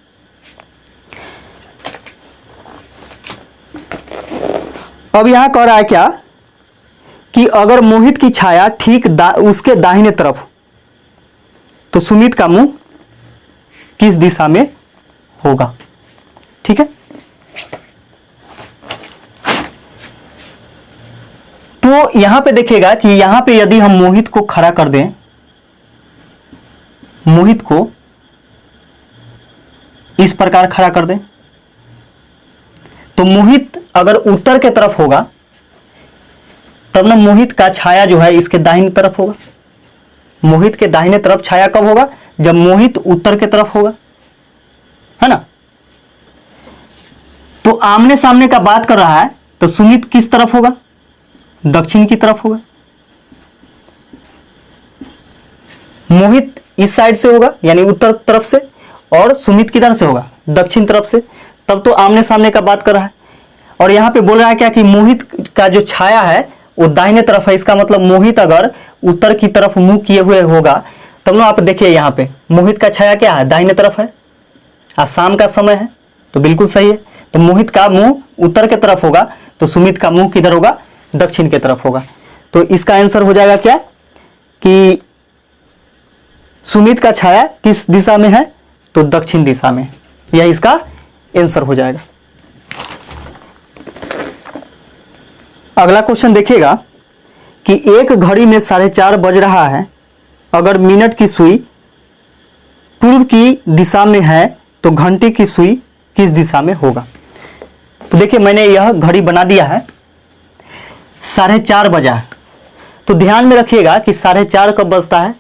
अब यहां कह रहा है क्या कि अगर मोहित की छाया ठीक उसके दाहिने तरफ तो सुमित का मुंह किस दिशा में होगा? ठीक है, तो यहां पे देखिएगा कि यहां पे यदि हम मोहित को खड़ा कर दें, मोहित को इस प्रकार खड़ा कर दें, तो मोहित अगर उत्तर के तरफ होगा तब ना मोहित का छाया जो है इसके दाहिने तरफ होगा। मोहित के दाहिने तरफ छाया कब होगा? जब मोहित उत्तर के तरफ होगा, है ना। तो आमने सामने का बात कर रहा है तो सुमित किस तरफ होगा? दक्षिण की तरफ होगा। मोहित इस साइड से होगा यानी उत्तर तरफ से, और सुमित किधर से होगा? दक्षिण तरफ से। तब तो आमने सामने का बात कर रहा है। और यहां पे बोल रहा है क्या कि मोहित का जो छाया है वो दाहिने तरफ है। इसका मतलब मोहित अगर उत्तर की तरफ मुंह किए हुए होगा तब ना, आप देखिए यहां पे मोहित का छाया क्या है? दाहिने तरफ है। आज शाम का समय है तो बिल्कुल सही है। तो मोहित का मुंह उत्तर की तरफ होगा तो सुमित का मुंह किधर होगा? दक्षिण की तरफ होगा। तो इसका आंसर हो जाएगा क्या कि सुमित का छाया किस दिशा में है? तो दक्षिण दिशा में। यह इसका आंसर हो जाएगा। अगला क्वेश्चन देखिएगा कि एक घड़ी में 4:30 बज रहा है। अगर मिनट की सुई पूर्व की दिशा में है तो घंटे की सुई किस दिशा में होगा? तो देखिए मैंने यह घड़ी बना दिया है, 4:30 बजा है। तो ध्यान में रखिएगा कि 4:30 कब बजता है,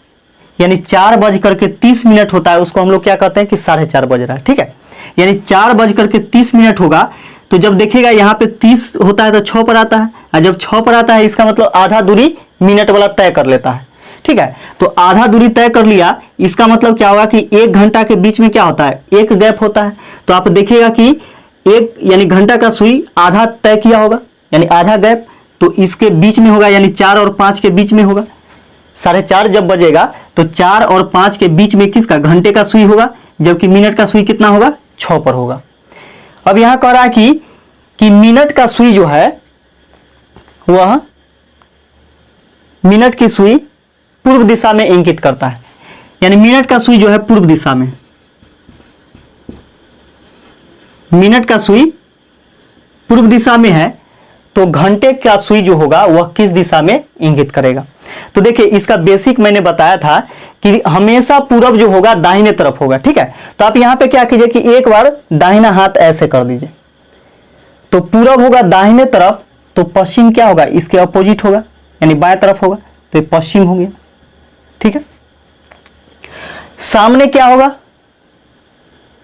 यानी 4:30 होता है, उसको हम लोग क्या कहते हैं कि 4:30 बज रहा है। ठीक है, यानी 4:30 होगा। तो जब देखिएगा यहाँ पे 30 होता है तो 6 पर आता है, और जब 6 पर आता है इसका मतलब आधा दूरी मिनट वाला तय कर लेता है। ठीक है, तो आधा दूरी तय कर लिया, इसका मतलब क्या होगा कि 1 घंटा के बीच में क्या होता है? एक गैप होता है। तो आप देखिएगा कि एक यानी घंटा का सुई आधा तय किया होगा, यानी आधा गैप, तो इसके बीच में होगा, यानी 4 और 5 के बीच में होगा। 4:30 जब बजेगा तो 4 और 5 के बीच में किसका? घंटे का सुई होगा, जबकि मिनट का सुई कितना होगा? 6 पर होगा। अब यहां कह रहा है कि मिनट का सुई जो है वह मिनट की सुई पूर्व दिशा में इंगित करता है, यानी मिनट का सुई जो है पूर्व दिशा में, मिनट का सुई पूर्व दिशा में है, तो घंटे का सुई जो होगा वह किस दिशा में इंगित करेगा? तो देखिए इसका बेसिक मैंने बताया था कि हमेशा पूरब जो होगा दाहिने तरफ होगा। ठीक है, तो आप यहां पे क्या कीजिए कि एक बार दाहिना हाथ ऐसे कर दीजिए, तो पूरब होगा दाहिने तरफ, तो पश्चिम क्या होगा? इसके अपोजिट होगा, यानी बाएं तरफ होगा, तो ये पश्चिम हो गया। ठीक है, सामने क्या होगा?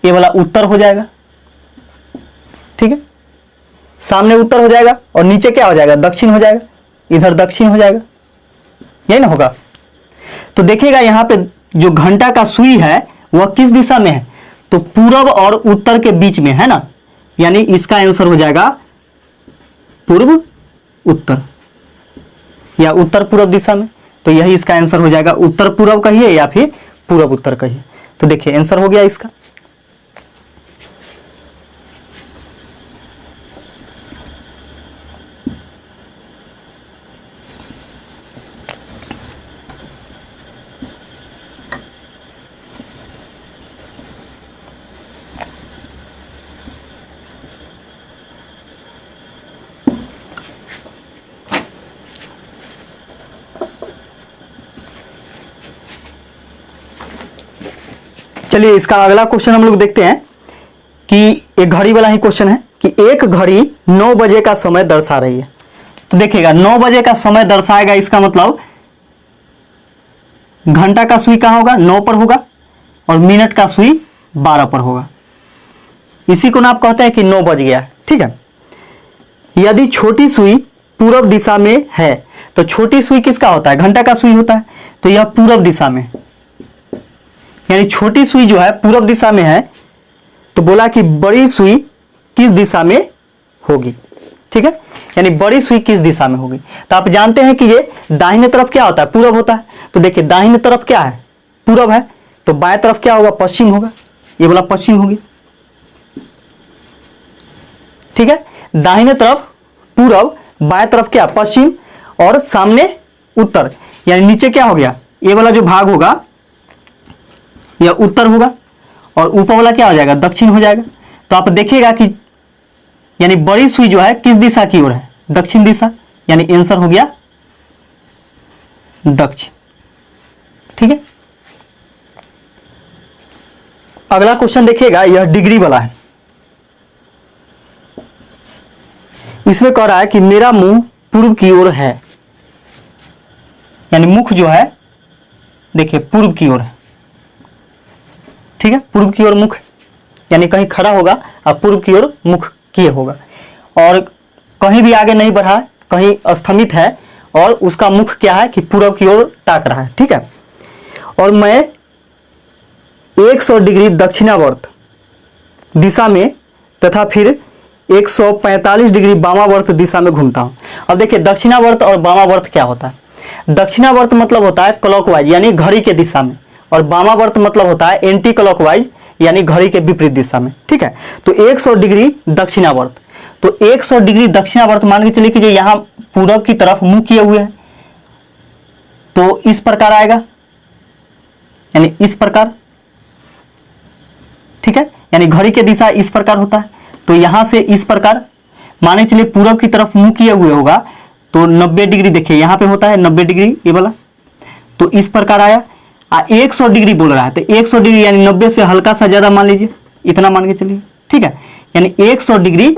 ये वाला उत्तर हो जाएगा। ठीक है, सामने उत्तर हो जाएगा और नीचे क्या हो जाएगा? दक्षिण हो जाएगा। इधर दक्षिण हो जाएगा। यही ना होगा। तो देखिएगा यहाँ पे जो घंटा का सुई है वह किस दिशा में है, तो पूरब और उत्तर के बीच में है ना, यानी इसका आंसर हो जाएगा पूर्व उत्तर या उत्तर पूर्व दिशा में। तो यही इसका आंसर हो जाएगा, उत्तर पूर्व कहिए या फिर पूर्व उत्तर कहिए। तो देखिए आंसर हो गया इसका। चलिए इसका अगला क्वेश्चन हम लोग देखते हैं कि एक घड़ी वाला ही क्वेश्चन है कि एक घड़ी 9 बजे का समय दर्शा रही है। तो देखिएगा 9 बजे का समय दर्शाएगा, इसका मतलब घंटा का सुई कहां होगा, 9 पर होगा, और मिनट का सुई 12 पर होगा। इसी को ना आप कहते हैं कि 9 बज गया। ठीक है, यदि छोटी सुई पूर्व दिशा में है, तो छोटी सुई किसका होता है, घंटा का सुई होता है, तो यह पूर्व दिशा में, यानी छोटी सुई जो है पूर्व दिशा में है। तो बोला कि बड़ी सुई किस दिशा में होगी। ठीक है, यानी बड़ी सुई किस दिशा में होगी। तो आप जानते हैं कि ये दाहिने तरफ क्या होता है, पूर्व होता है। तो देखिए दाहिने तरफ क्या है, पूर्व है, तो बाएं तरफ क्या होगा, पश्चिम होगा। ये बोला पश्चिम होगी। ठीक है, दाहिने तरफ पूर्व, बाएं तरफ क्या, पश्चिम, और सामने उत्तर, यानी नीचे क्या हो गया, ये वाला जो भाग होगा यह उत्तर होगा, और ऊपर वाला क्या हो जाएगा, दक्षिण हो जाएगा। तो आप देखिएगा कि यानी बड़ी सुई जो है किस दिशा की ओर है, दक्षिण दिशा, यानी आंसर हो गया दक्षिण। ठीक है, अगला क्वेश्चन देखिएगा, यह डिग्री वाला है। इसमें कह रहा है कि मेरा मुंह पूर्व की ओर है, यानी मुख जो है देखिए पूर्व की ओर है। ठीक है, पूर्व की ओर मुख, यानी कहीं खड़ा होगा और पूर्व की ओर मुख किए होगा, और कहीं भी आगे नहीं बढ़ा, कहीं अस्थमित है, और उसका मुख क्या है कि पूर्व की ओर ताक रहा है। ठीक है, और मैं 100 डिग्री दक्षिणावर्त दिशा में तथा फिर 145 डिग्री वामावर्त दिशा में घूमता हूं। अब देखिए दक्षिणावर्त और वामावर्त क्या होता है। दक्षिणावर्त मतलब होता है क्लॉकवाइज, यानी घड़ी के दिशा में, और वामावर्त मतलब होता है एंटी क्लॉकवाइज, यानी घड़ी के विपरीत दिशा में। ठीक है, तो 100 डिग्री दक्षिणावर्त, तो 100 डिग्री दक्षिणावर्त मान के चलिए कि जो यहां पूर्व की तरफ मुंह किए हुए हैं, तो इस प्रकार आएगा, यानी इस प्रकार। ठीक है, यानी घड़ी के दिशा इस प्रकार होता है, तो यहां से इस प्रकार माने चलिए पूर्व की तरफ मुंह किए हुए होगा, तो 90 डिग्री देखिए यहां पे होता है 90 डिग्री ये वाला, तो इस प्रकार आया। 100 डिग्री बोल रहा है, तो 100 डिग्री यानी 90 से हल्का सा ज्यादा मान लीजिए, इतना मान के चलिए। ठीक है, यानी 100 डिग्री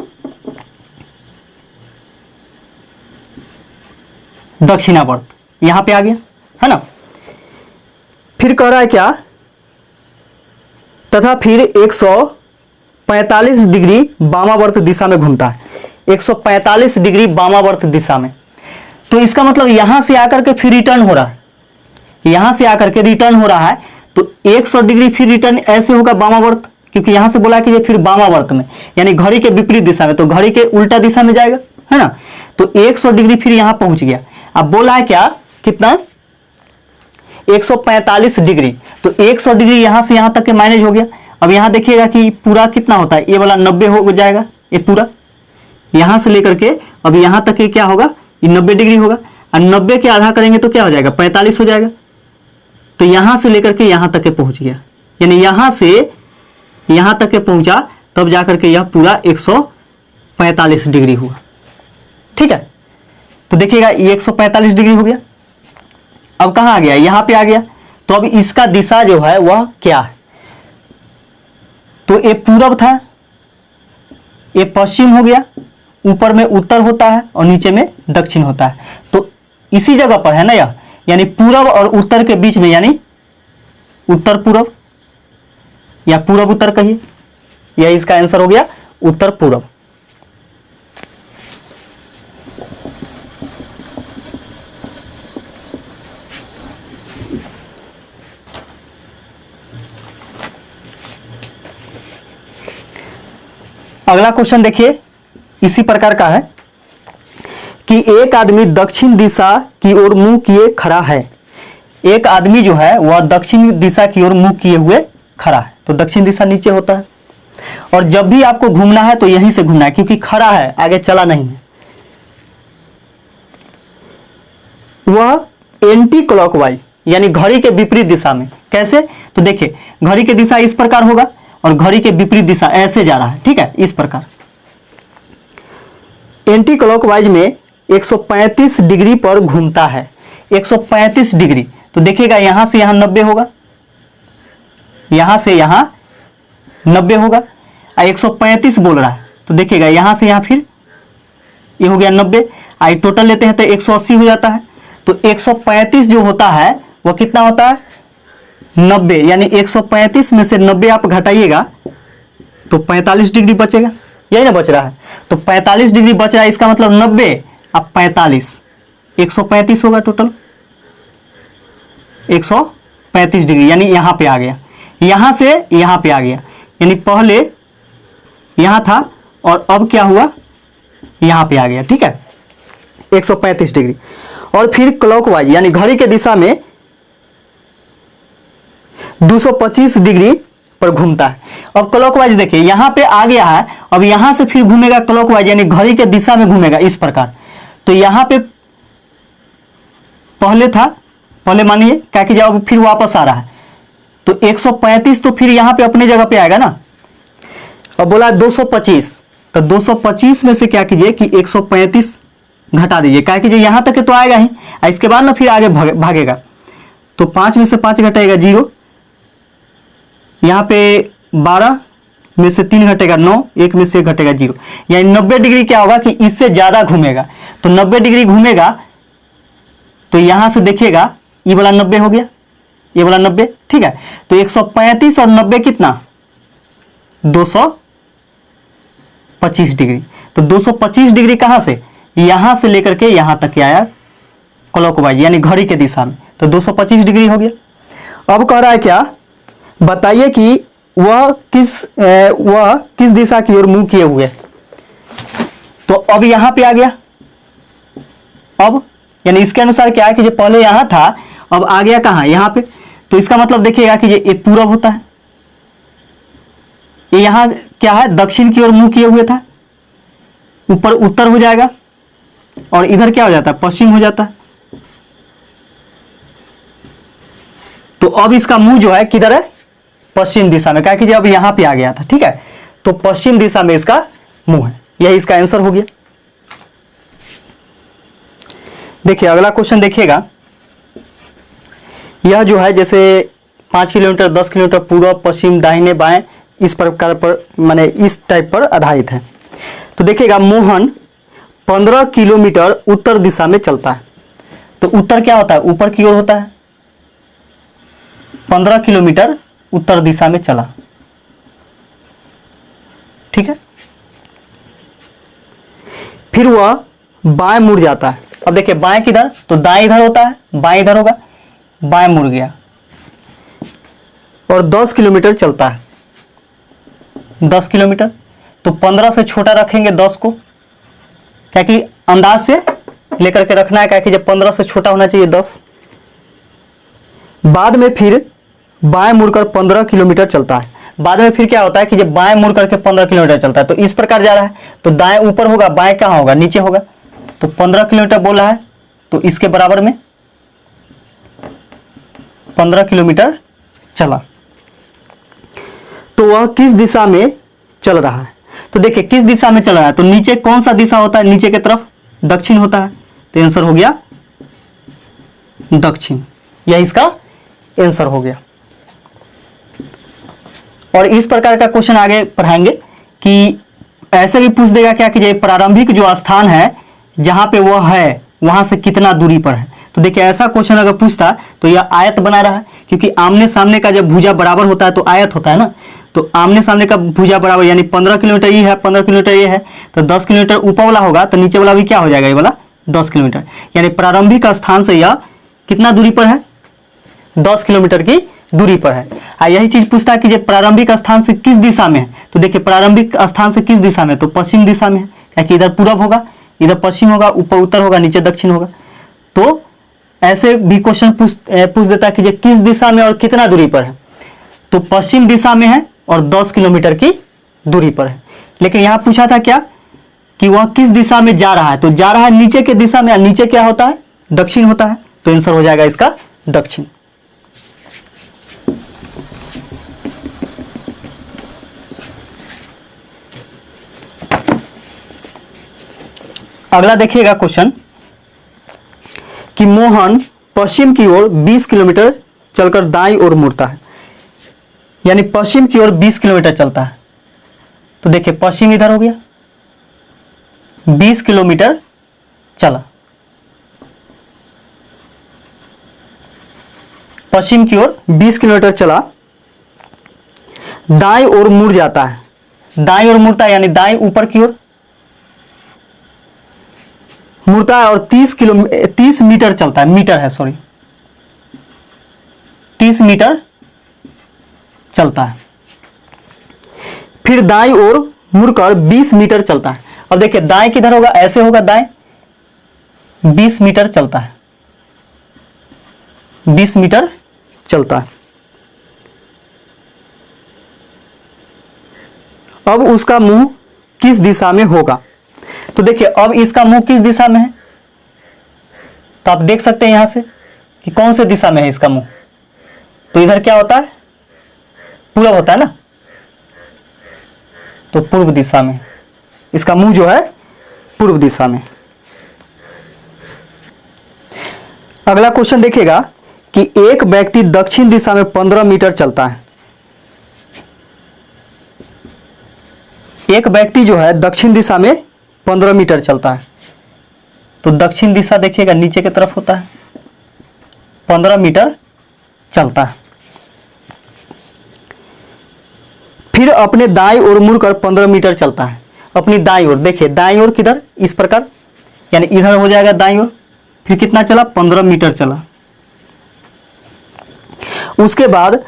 दक्षिणावर्त यहां पे आ गया, है ना। फिर कह रहा है क्या, तथा फिर 145 डिग्री वामावर्त दिशा में घूमता है, 145 डिग्री वामावर्त दिशा में। तो इसका मतलब यहां से आकर के फिर रिटर्न हो रहा है, यहां से आकर के रिटर्न हो रहा है, तो 100 डिग्री फिर रिटर्न ऐसे होगा वामावर्त, क्योंकि यहां से बोला कि ये फिर वामावर्त में, यानी घड़ी के विपरीत दिशा में, तो घड़ी के उल्टा दिशा में जाएगा, है ना। तो 100 डिग्री फिर यहां पहुंच गया। अब बोला है क्या, कितना, 145 डिग्री, तो 100 डिग्री यहां से यहां तक के मैनेज हो गया। अब यहां देखिएगा कि पूरा कितना होता है, ये वाला 90 हो जाएगा, ये पूरा यहां से लेकर के अब यहां तक के क्या होगा, ये 90 डिग्री होगा, और 90 के आधा करेंगे तो क्या हो जाएगा, 45 हो जाएगा। तो यहां से लेकर के यहां तक के पहुंच गया, यानी यहां से यहां तक के पहुंचा, तब जाकर के यह पूरा 145 डिग्री हुआ। ठीक है, तो देखिएगा ये 145 डिग्री हो गया। अब कहां आ गया, यहां पे आ गया। तो अब इसका दिशा जो है वह क्या है, तो ये पूरब था, ये पश्चिम हो गया, ऊपर में उत्तर होता है और नीचे में दक्षिण होता है, तो इसी जगह पर है ना यह, यानी पूरब और उत्तर के बीच में, यानी उत्तर पूरब या पूरब उत्तर कहिए, यह इसका आंसर हो गया उत्तर पूरब। अगला क्वेश्चन देखिए, इसी प्रकार का है कि एक आदमी दक्षिण दिशा की ओर मुंह किए खड़ा है। एक आदमी जो है वह दक्षिण दिशा की ओर मुंह किए हुए खड़ा है। तो दक्षिण दिशा नीचे होता है, और जब भी आपको घूमना है तो यहीं से घूमना है, क्योंकि खड़ा है, आगे चला नहीं है। वह एंटी क्लॉकवाइज यानी घड़ी के विपरीत दिशा में। कैसे? तो देखिए, घड़ी की दिशा इस प्रकार होगा और घड़ी के विपरीत दिशा ऐसे जा रहा है, ठीक है, इस प्रकार। एंटी क्लॉकवाइज में 135 डिग्री पर घूमता है। 135 डिग्री, तो देखिएगा यहां से यहां 90 होगा, यहां से यहां 90 होगा, 135 बोल रहा है, तो देखिएगा यहां से यहां फिर ये हो गया 90, आई टोटल लेते हैं तो 180 हो जाता है। तो 135 जो होता है वो कितना होता है? 90, यानी 135 में से 90 आप घटाइएगा तो 45 डिग्री बचेगा, यही ना बच रहा है। तो 45 डिग्री बच रहा है, इसका मतलब 90 अब 45, 135 होगा टोटल, 135 डिग्री, यानी यहां पे आ गया, यहां से यहां पे आ गया, यानी पहले यहां था और अब क्या हुआ, यहां पे आ गया, ठीक है, 135 डिग्री। और फिर क्लॉकवाइज यानी घड़ी के दिशा में 225 डिग्री पर घूमता है। अब क्लॉकवाइज देखिए यहां पे आ गया है, अब यहां से फिर घूमेगा क्लॉकवाइज यानी घड़ी के दिशा में घूमेगा इस प्रकार। तो यहां पे पहले था, पहले मानिए क्या कि जब फिर वापस आ रहा है तो 135 तो फिर यहां पे अपने जगह पे आएगा ना। अब बोला 225, तो 225 में से क्या कीजिए कि 135 घटा दीजिए, क्या कीजिए यहां तक तो आएगा ही, इसके बाद ना फिर आगे भागेगा। तो 5 में से 5 घटाएगा 0, यहां पे 12 में से 3 घटेगा 9, 1 में से घटेगा 0, यानी 90 डिग्री क्या होगा कि इससे ज्यादा घूमेगा। तो 90 डिग्री घूमेगा तो यहां से देखिएगा ये वाला 90 हो गया, ये वाला 90, ठीक है। तो 135 और 90 कितना, 225 डिग्री। तो 225 डिग्री कहां से, यहां से लेकर के यहां तक आया क्लॉकवाइज यानी घड़ी के दिशा में, तो 225 डिग्री हो गया। अब कह रहा है क्या, बताइए कि वह किस दिशा की ओर मुंह किए हुए। तो अब यहां पे आ गया, अब यानी इसके अनुसार क्या है कि जो पहले यहां था अब आ गया कहां, यहां पे। तो इसका मतलब देखिएगा कि ये पूरब होता है, ये यहां क्या है दक्षिण की ओर मुंह किए हुए था, ऊपर उत्तर हो जाएगा और इधर क्या हो जाता है, पश्चिम हो जाता है। तो अब इसका मुंह जो है किधर है, पश्चिम दिशा में, क्या कि अब यहां पे आ गया था, ठीक है। तो पश्चिम दिशा में इसका मुंह है, यही इसका आंसर हो गया। देखिए अगला क्वेश्चन देखिएगा, यह जो है जैसे 5 किलोमीटर 10 किलोमीटर पूर्व पश्चिम दाहिने बाएं इस प्रकार पर माने इस टाइप पर आधारित है। तो देखिएगा मोहन 15 किलोमीटर उत्तर दिशा में चलता है। तो उत्तर क्या होता है, ऊपर की ओर होता है। 15 किलोमीटर उत्तर दिशा में चला, ठीक है। फिर वह बाएं मुड़ जाता है। अब देखिए बाएं किधर, तो दाएं इधर होता है, बाएं इधर होगा, बाएं मुड़ गया और 10 किलोमीटर चलता है। 10 किलोमीटर, तो 15 से छोटा रखेंगे 10 को, क्या कि अंदाज से लेकर के रखना है, क्या कि जब 15 से छोटा होना चाहिए 10। बाद में फिर बाएं मुड़कर 15 किलोमीटर चलता है। बाद में फिर क्या होता है कि जब बाएं मुड़ करके 15 किलोमीटर चलता है तो इस प्रकार जा रहा है, तो दाएं ऊपर होगा, बाएं कहां होगा, नीचे होगा। तो 15 किलोमीटर बोल रहा है तो इसके बराबर में 15 किलोमीटर चला। तो वह किस दिशा में चल रहा है, तो देखिए किस दिशा में चल रहा है, तो नीचे कौन सा दिशा होता है, नीचे की तरफ दक्षिण होता है। तो आंसर हो गया दक्षिण, यह इसका आंसर हो गया। और इस प्रकार का क्वेश्चन आगे पढ़ाएंगे कि ऐसे भी पूछ देगा क्या कि प्रारंभिक जो स्थान है जहां पे वह है वहां से कितना दूरी पर है। तो देखिए ऐसा क्वेश्चन अगर पूछता तो यह आयत बना रहा है, क्योंकि आमने सामने का जब भुजा बराबर होता है तो आयत होता है ना। तो आमने सामने का भुजा बराबर यानी 15 किलोमीटर ये है, 15 किलोमीटर ये है, तो 10 किलोमीटर ऊपर वाला होगा तो नीचे वाला भी क्या हो जाएगा, ये वाला 10 किलोमीटर। यानी प्रारंभिक स्थान से यह कितना दूरी पर है, 10 किलोमीटर की दूरी पर है। यही चीज पूछता है कि ये प्रारंभिक स्थान से किस दिशा में है। तो देखिए प्रारंभिक स्थान से किस दिशा में, तो पश्चिम दिशा में है, क्योंकि इधर पूरब होगा, इधर पश्चिम होगा, ऊपर उत्तर होगा, नीचे दक्षिण होगा। तो ऐसे भी क्वेश्चन पूछ देता है कि ये किस दिशा में और कितना दूरी पर है। तो पश्चिम दिशा में है और 10 किलोमीटर की दूरी पर है। लेकिन यहां पूछा था क्या कि वह किस दिशा में जा रहा है, तो जा रहा है नीचे के दिशा में। नीचे क्या होता है, दक्षिण होता है। तो आंसर हो जाएगा इसका दक्षिण। अगला देखिएगा क्वेश्चन कि मोहन पश्चिम की ओर 20 किलोमीटर चलकर दाईं ओर मुड़ता है, यानी पश्चिम की ओर 20 किलोमीटर चलता है। तो देखिए पश्चिम इधर हो गया, 20 किलोमीटर चला, पश्चिम की ओर 20 किलोमीटर चला, दाईं ओर मुड़ जाता है। दाईं ओर मुड़ता है यानी दाईं ऊपर की ओर मुड़ता है और 30 मीटर चलता है, मीटर है सॉरी, 30 मीटर चलता है। फिर दाईं ओर मुड़कर 20 मीटर चलता है। अब देखिए दाएं किधर होगा, ऐसे होगा, दाएं 20 मीटर चलता है, 20 मीटर चलता है। अब उसका मुंह किस दिशा में होगा। तो देखिए अब इसका मुंह किस दिशा में है, तो आप देख सकते हैं यहां से कि कौन से दिशा में है इसका मुंह। तो इधर क्या होता है, पूरब होता है ना, तो पूर्व दिशा में इसका मुंह जो है पूर्व दिशा में। अगला क्वेश्चन देखिएगा कि एक व्यक्ति दक्षिण दिशा में 15 मीटर चलता है। एक व्यक्ति जो है दक्षिण दिशा में 15 मीटर चलता है। तो दक्षिण दिशा देखिएगा नीचे की तरफ होता है, 15 मीटर चलता है। फिर अपने दाईं ओर मुड़कर 15 मीटर चलता है। अपनी दाईं ओर देखिए, दाईं ओर किधर, इस प्रकार, यानी इधर हो जाएगा दाईं ओर। फिर कितना चला, 15 मीटर चला। उसके बाद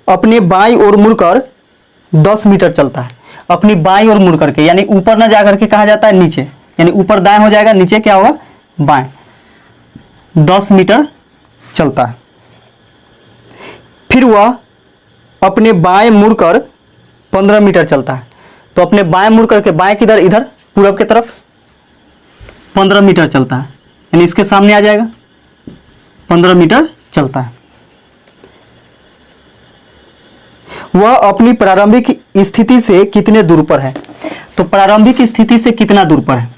अपने बाईं ओर मुड़कर 10 मीटर चलता है। अपनी बाईं ओर मुड़ करके, यानी ऊपर ना जा करके कहा जाता है नीचे, यानी ऊपर दाएं हो जाएगा, नीचे क्या होगा बाएं, 10 मीटर चलता है। फिर वह अपने बाएं मुड़कर 15 मीटर चलता है। तो अपने बाएं मुड़ करके, बाएं किधर, इधर पूरब की तरफ, 15 मीटर चलता है, यानी इसके सामने आ जाएगा, 15 मीटर चलता है। वह अपनी प्रारंभिक स्थिति से कितने दूर पर है। तो प्रारंभिक स्थिति से कितना दूर पर है,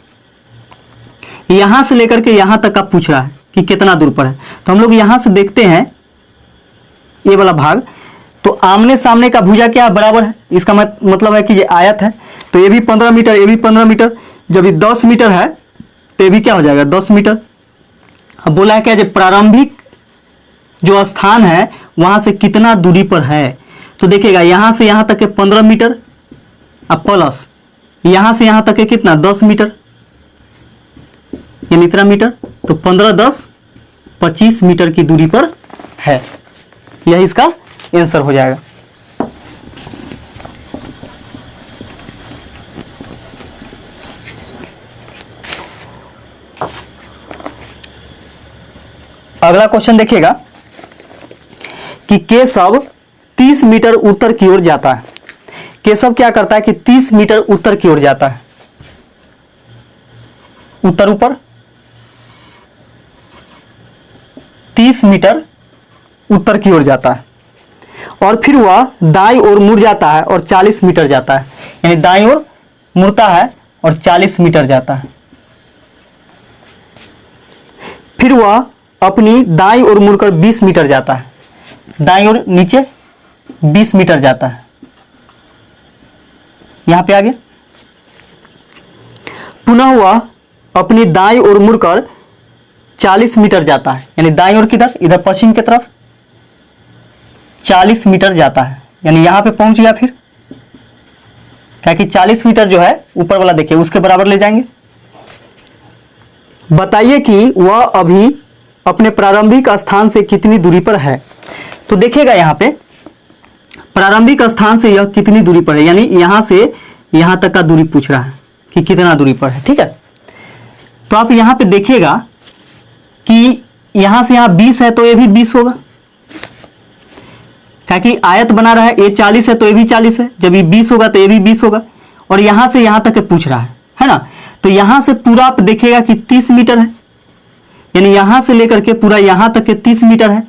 यहां से लेकर के यहां तक का पूछ रहा है कि कितना दूर पर है। तो हम लोग यहां से देखते हैं ये वाला भाग, तो आमने सामने का भुजा क्या बराबर है, इसका मतलब है कि ये आयत है। तो ये भी 15 मीटर, ये भी 15 मीटर, जब ये 10 मीटर है तो ये भी क्या हो जाएगा 10 मीटर। अब बोला है क्या, जो प्रारंभिक जो स्थान है वहां से कितना दूरी पर है। तो देखिएगा यहां से यहां तक के 15 मीटर, अब प्लस यहां से यहां तक के कितना 10 मीटर, यानी इतना मीटर। तो 15 10 25 मीटर की दूरी पर है। यही इसका आंसर हो जाएगा। अगला क्वेश्चन देखिएगा कि केशव 30 मीटर उत्तर की ओर जाता है। केशव क्या करता है कि 30 मीटर उत्तर की ओर जाता है, उत्तर ऊपर 30 मीटर उत्तर की ओर जाता है, और फिर वह दाईं ओर मुड़ जाता है और 40 मीटर जाता है, यानी दाईं ओर मुड़ता है और 40 मीटर जाता है। फिर वह अपनी दाईं ओर मुड़कर 20 मीटर जाता है, दाईं ओर नीचे 20 मीटर जाता है, यहां पे आ गया। पुनः वह अपनी दाईं ओर मुड़कर 40 मीटर जाता है, यानी दाईं ओर किधर, इधर पश्चिम की तरफ 40 मीटर जाता है, यानी यहां पे पहुंच गया। फिर क्या कि 40 मीटर जो है ऊपर वाला देखिए उसके बराबर ले जाएंगे। बताइए कि वह अभी अपने प्रारंभिक स्थान से कितनी दूरी पर है। तो देखिएगा यहाँ पे प्रारंभिक स्थान से यह कितनी दूरी पर है, यानी यहां से यहां तक का दूरी पूछ रहा है कि कितना दूरी पर है। ठीक है, तो आप यहां पे देखिएगा कि यहां से यहां 20 है तो ये भी 20 होगा, क्योंकि आयत बना रहा है, ये 40 है तो ये भी 40 है, जब ये 20 होगा तो ये भी 20 होगा, और यहां से यहां तक पूछ रहा है ना। तो यहां से पूरा आप देखिएगा कि 30 मीटर है, यानी यहां से लेकर के पूरा यहां तक के 30 मीटर है।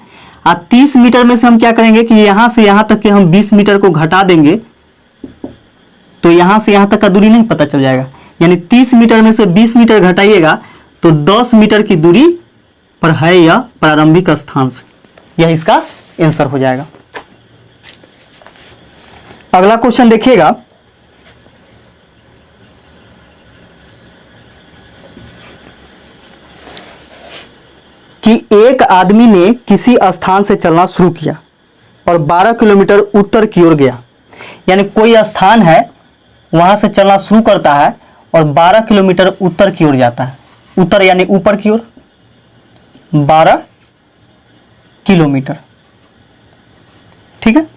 30 मीटर में से हम क्या करेंगे कि यहां से यहां तक के हम 20 मीटर को घटा देंगे, तो यहां से यहां तक का दूरी नहीं पता चल जाएगा, यानी 30 मीटर में से 20 मीटर घटाइएगा तो 10 मीटर की दूरी पर है यह प्रारंभिक स्थान से। यह इसका आंसर हो जाएगा। अगला क्वेश्चन देखिएगा, कि एक आदमी ने किसी स्थान से चलना शुरू किया और 12 किलोमीटर उत्तर की ओर गया, यानी कोई स्थान है वहां से चलना शुरू करता है और 12 किलोमीटर उत्तर की ओर जाता है, उत्तर यानी ऊपर की ओर 12 किलोमीटर। ठीक है,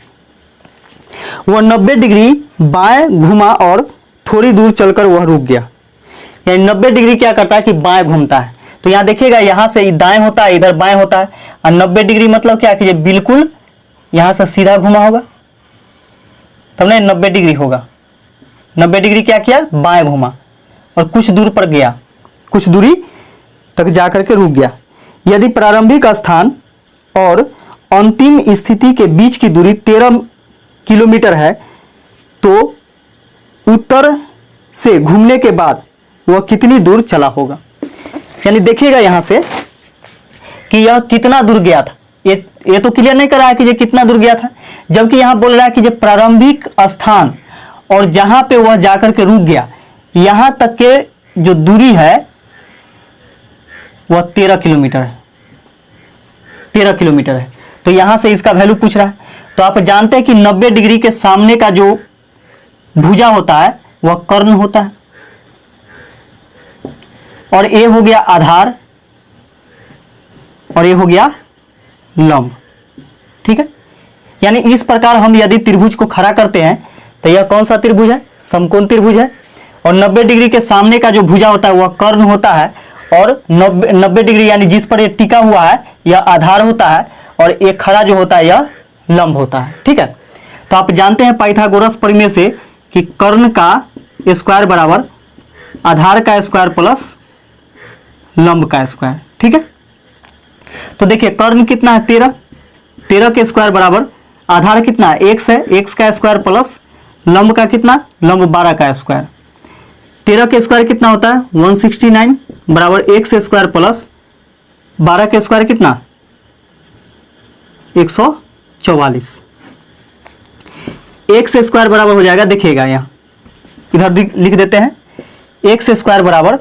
वह 90 डिग्री बाएं घुमा और थोड़ी दूर चलकर वह रुक गया, यानी 90 डिग्री क्या करता है कि बाएं घूमता है। तो यहां देखिएगा यहां से दाएं होता है, इधर बाएं होता है, और 90 डिग्री मतलब क्या कि बिल्कुल यहां से सीधा घुमा होगा, तब नहीं 90 डिग्री होगा। 90 डिग्री क्या किया, बाएं घुमा और कुछ दूर पर गया, कुछ दूरी तक जाकर के रुक गया। यदि प्रारंभिक स्थान और अंतिम स्थिति के बीच की दूरी 13 किलोमीटर है तो उत्तर से घूमने के बाद वह कितनी दूर चला होगा। यानी देखिएगा यहां से कि यह कितना दूर गया था, ये तो क्लियर नहीं कर रहा है कि ये कितना दूर गया था, जबकि यहां बोल रहा है कि ये प्रारंभिक स्थान और जहां पे वह जाकर के रुक गया यहां तक के जो दूरी है वह 13 किलोमीटर है, 13 किलोमीटर है। तो यहां से इसका वैल्यू पूछ रहा है। तो आप जानते हैं कि 90 डिग्री के सामने का जो भुजा होता है वह कर्ण होता है, और ये हो गया आधार और ये हो गया लंब। ठीक है, यानी इस प्रकार हम यदि त्रिभुज को खड़ा करते हैं तो यह कौन सा त्रिभुज है, समकोण त्रिभुज है, और 90 डिग्री के सामने का जो भुजा होता है वह कर्ण होता है, और 90 डिग्री यानी जिस पर यह टिका हुआ है यह आधार होता है, और एक खड़ा जो होता है यह लंब होता है। ठीक है, तो आप जानते हैं पाइथागोरस प्रमेय से कि कर्ण का स्क्वायर बराबर आधार का स्क्वायर प्लस लंब का स्क्वायर। ठीक है, तो देखिए कर्ण कितना है 13, 13 के स्क्वायर बराबर आधार कितना है x है, x का स्क्वायर प्लस लंब का कितना, लंब 12 का स्क्वायर। 13 के स्क्वायर कितना होता है 169 बराबर x स्क्वायर प्लस 12 के स्क्वायर कितना 144। x स्क्वायर बराबर हो जाएगा, देखिएगा यहाँ इधर लिख देते हैं x स्क्वायर बराबर,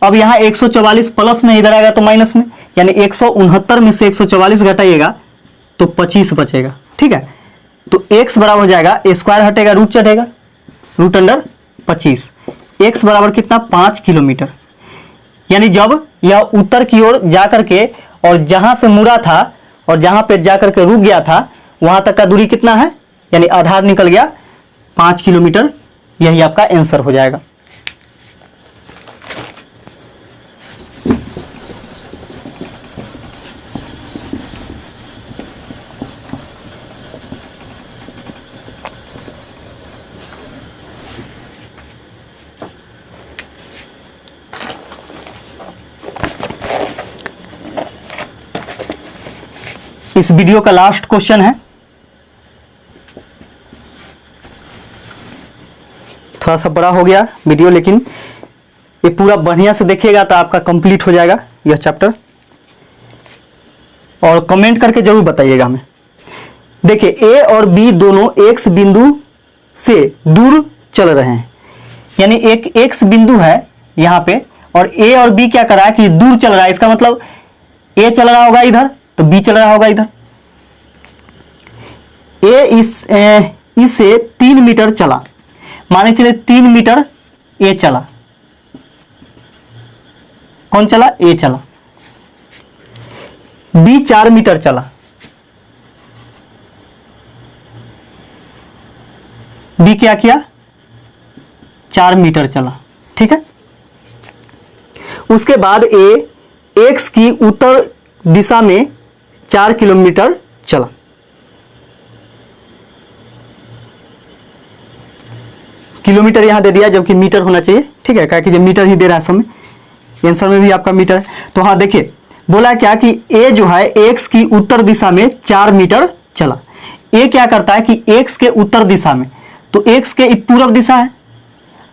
अब यहाँ 144 प्लस में इधर आएगा तो माइनस में, यानी 169 में से 144 घटाइएगा तो 25 बचेगा। ठीक है, तो x बराबर हो जाएगा, स्क्वायर हटेगा रूट चढ़ेगा, रूट अंडर 25, x बराबर कितना 5 किलोमीटर। यानी जब यह उत्तर की ओर जाकर के और जहां से मुड़ा था और जहां पे जाकर के रुक गया था वहां तक का दूरी कितना है, यानी आधार निकल गया 5 किलोमीटर। यही आपका आंसर हो जाएगा। इस वीडियो का लास्ट क्वेश्चन है, थोड़ा सा बड़ा हो गया वीडियो, लेकिन ये पूरा बढ़िया से देखिएगा तो आपका कंप्लीट हो जाएगा यह चैप्टर, और कमेंट करके जरूर बताइएगा हमें। देखिए ए और बी दोनों एक्स बिंदु से दूर चल रहे हैं, यानी एक एक्स बिंदु है यहां पे और ए और बी क्या कर रहा है कि दूर चल रहा है। इसका मतलब ए चल रहा होगा इधर तो बी चल रहा होगा इधर। ए इससे 3 मीटर चला, माने चले 3 मीटर ए चला, कौन चला, ए चला। बी 4 मीटर चला, बी क्या किया, 4 मीटर चला, ठीक है। उसके बाद ए एक्स की उत्तर दिशा में 4 किलोमीटर चला। किलोमीटर यहां दे दिया जबकि मीटर होना चाहिए, ठीक है, क्योंकि मीटर ही दे रहा है समय, आंसर में भी आपका मीटर है। तो हाँ देखिए बोला क्या कि ए जो है एक्स की उत्तर दिशा में 4 मीटर चला। ए क्या करता है कि एक्स के उत्तर दिशा में, तो एक्स के पूर्व दिशा है,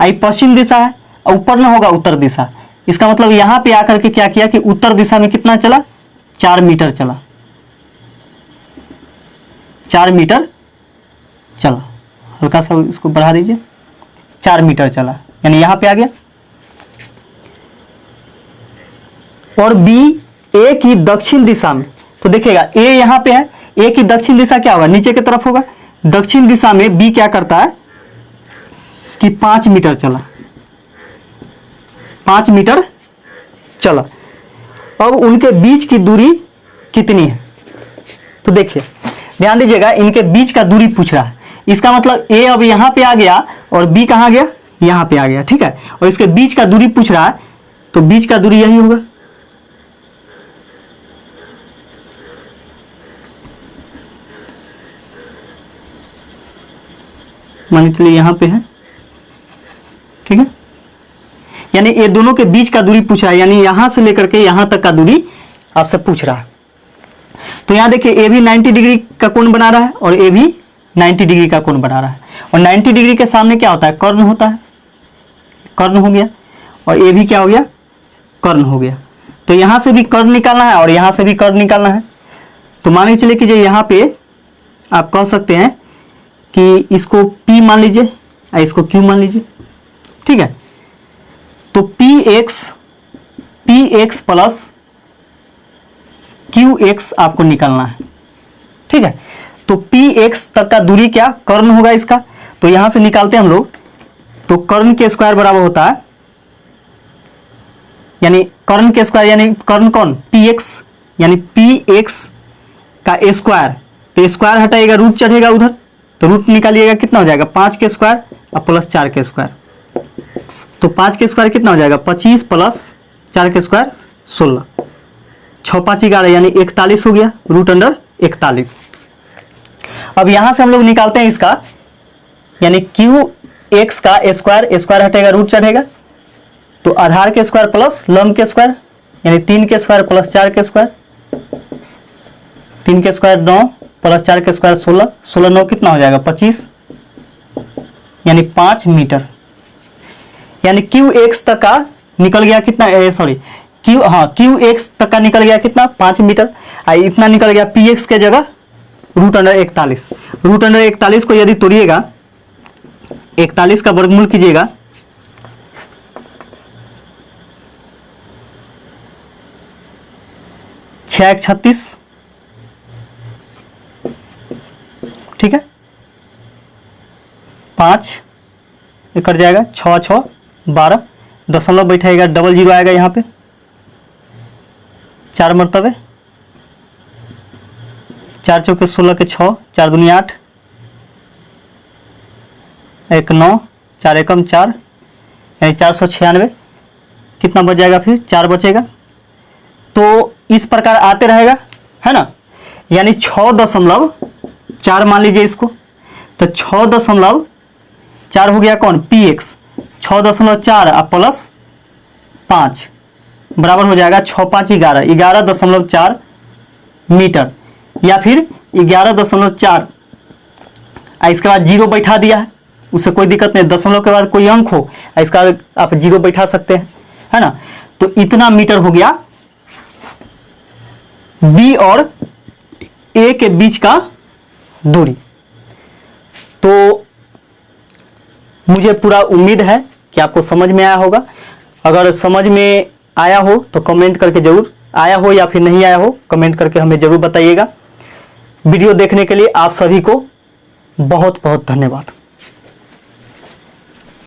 आई पश्चिम दिशा है, और ऊपर ना होगा उत्तर दिशा। इसका मतलब यहां पे आकर के क्या किया कि उत्तर दिशा में कितना चला, 4 मीटर चला, 4 मीटर चला। हल्का सा इसको बढ़ा दीजिए, 4 मीटर चला, यानी यहां पे आ गया। और बी ए की दक्षिण दिशा में, तो देखिएगा ए यहां पे है, ए की दक्षिण दिशा क्या होगा, नीचे की तरफ होगा। दक्षिण दिशा में बी क्या करता है कि 5 मीटर चला, 5 मीटर चला। अब उनके बीच की दूरी कितनी है, तो देखिए ध्यान दीजिएगा, इनके बीच का दूरी पूछ रहा है। इसका मतलब ए अब यहां पे आ गया और बी कहां गया, यहां पे आ गया, ठीक है। और इसके बीच का दूरी पूछ रहा है, तो बीच का दूरी यही होगा। मान चलिए यहां पे है, ठीक है, यानी ये दोनों के बीच का दूरी पूछ रहा है, यानी यहां से लेकर के यहां तक का दूरी आपसे पूछ रहा है। तो यहां देखिए ए भी 90 डिग्री का कोण बना रहा है और ए भी 90 डिग्री का कोण बना रहा है। और 90 डिग्री के सामने क्या होता है, कर्ण होता है, कर्ण हो गया, और ए भी क्या हो गया, कर्ण हो गया। तो यहां से भी कर्ण निकालना है और यहां से भी कर्ण निकालना है। तो मान के चलिए कि जो यहां पे आप कह सकते हैं कि इसको P मान लीजिए और इसको Q मान लीजिए, ठीक है। तो PX प्लस QX आपको निकालना है, ठीक है। तो PX तक का दूरी क्या, कर्ण होगा इसका, तो यहां से निकालते हैं हम लोग। तो कर्ण के स्क्वायर बराबर होता है, यानी कर्ण के स्क्वायर, यानी कर्ण कौन, PX, यानी PX का स्क्वायर, तो स्क्वायर हटाएगा रूट चढ़ेगा उधर, तो रूट निकालिएगा कितना हो जाएगा, 5 के स्क्वायर और प्लस 4 के स्क्वायर। तो 5 के स्क्वायर कितना हो जाएगा, 25 प्लस 4 के स्क्वायर 16, 6 5 11, यानी 41 हो गया, रूट अंडर 41। अब यहां से हम लोग निकालते हैं इसका, यानी QX का स्क्वायर, स्क्वायर हटेगा रूट चढ़ेगा, तो आधार के स्क्वायर प्लस लंब के स्क्वायर, यानी 3 के स्क्वायर प्लस 4 के स्क्वायर, 3 के स्क्वायर 9 प्लस 4 के स्क्वायर 16, 16 9 कितना हो जाएगा 25, यानी 5 मीटर। यानी QX तक का निकल गया कितना, सॉरी QX तक का निकल गया कितना, 5 मीटर। इतना निकल गया PX के जगह रूट अंडर 41। रूट अंडर 41 को यदि तोड़िएगा, 41 का वर्गमूल कीजिएगा, छः 36, ठीक है, 5 कट जाएगा, 6 6 12, दशमलव बैठाएगा, डबल जीरो आएगा यहाँ पे, 4 मरतबे, 4 चौके 16 के 6, 4 दूनी 8, 1 9, 4 एकम 4, यानी 496, कितना बच जाएगा, फिर 4 बचेगा। तो इस प्रकार आते रहेगा, है ना, यानी 6.4 मान लीजिए इसको, तो 6.4 हो गया कौन, PX, 6.4 और प्लस 5 बराबर हो जाएगा 6 5 11, 11.4 मीटर, या फिर 11.4, इसके बाद जीरो बैठा दिया है, उससे कोई दिक्कत नहीं, दशमलव के बाद कोई अंक हो इसका आप जीरो बैठा सकते हैं, है ना। तो इतना मीटर हो गया B और A के बीच का दूरी। तो मुझे पूरा उम्मीद है कि आपको समझ में आया होगा। अगर समझ में आया हो तो कमेंट करके जरूर, आया हो या फिर नहीं आया हो कमेंट करके हमें जरूर बताइएगा। वीडियो देखने के लिए आप सभी को बहुत बहुत धन्यवाद।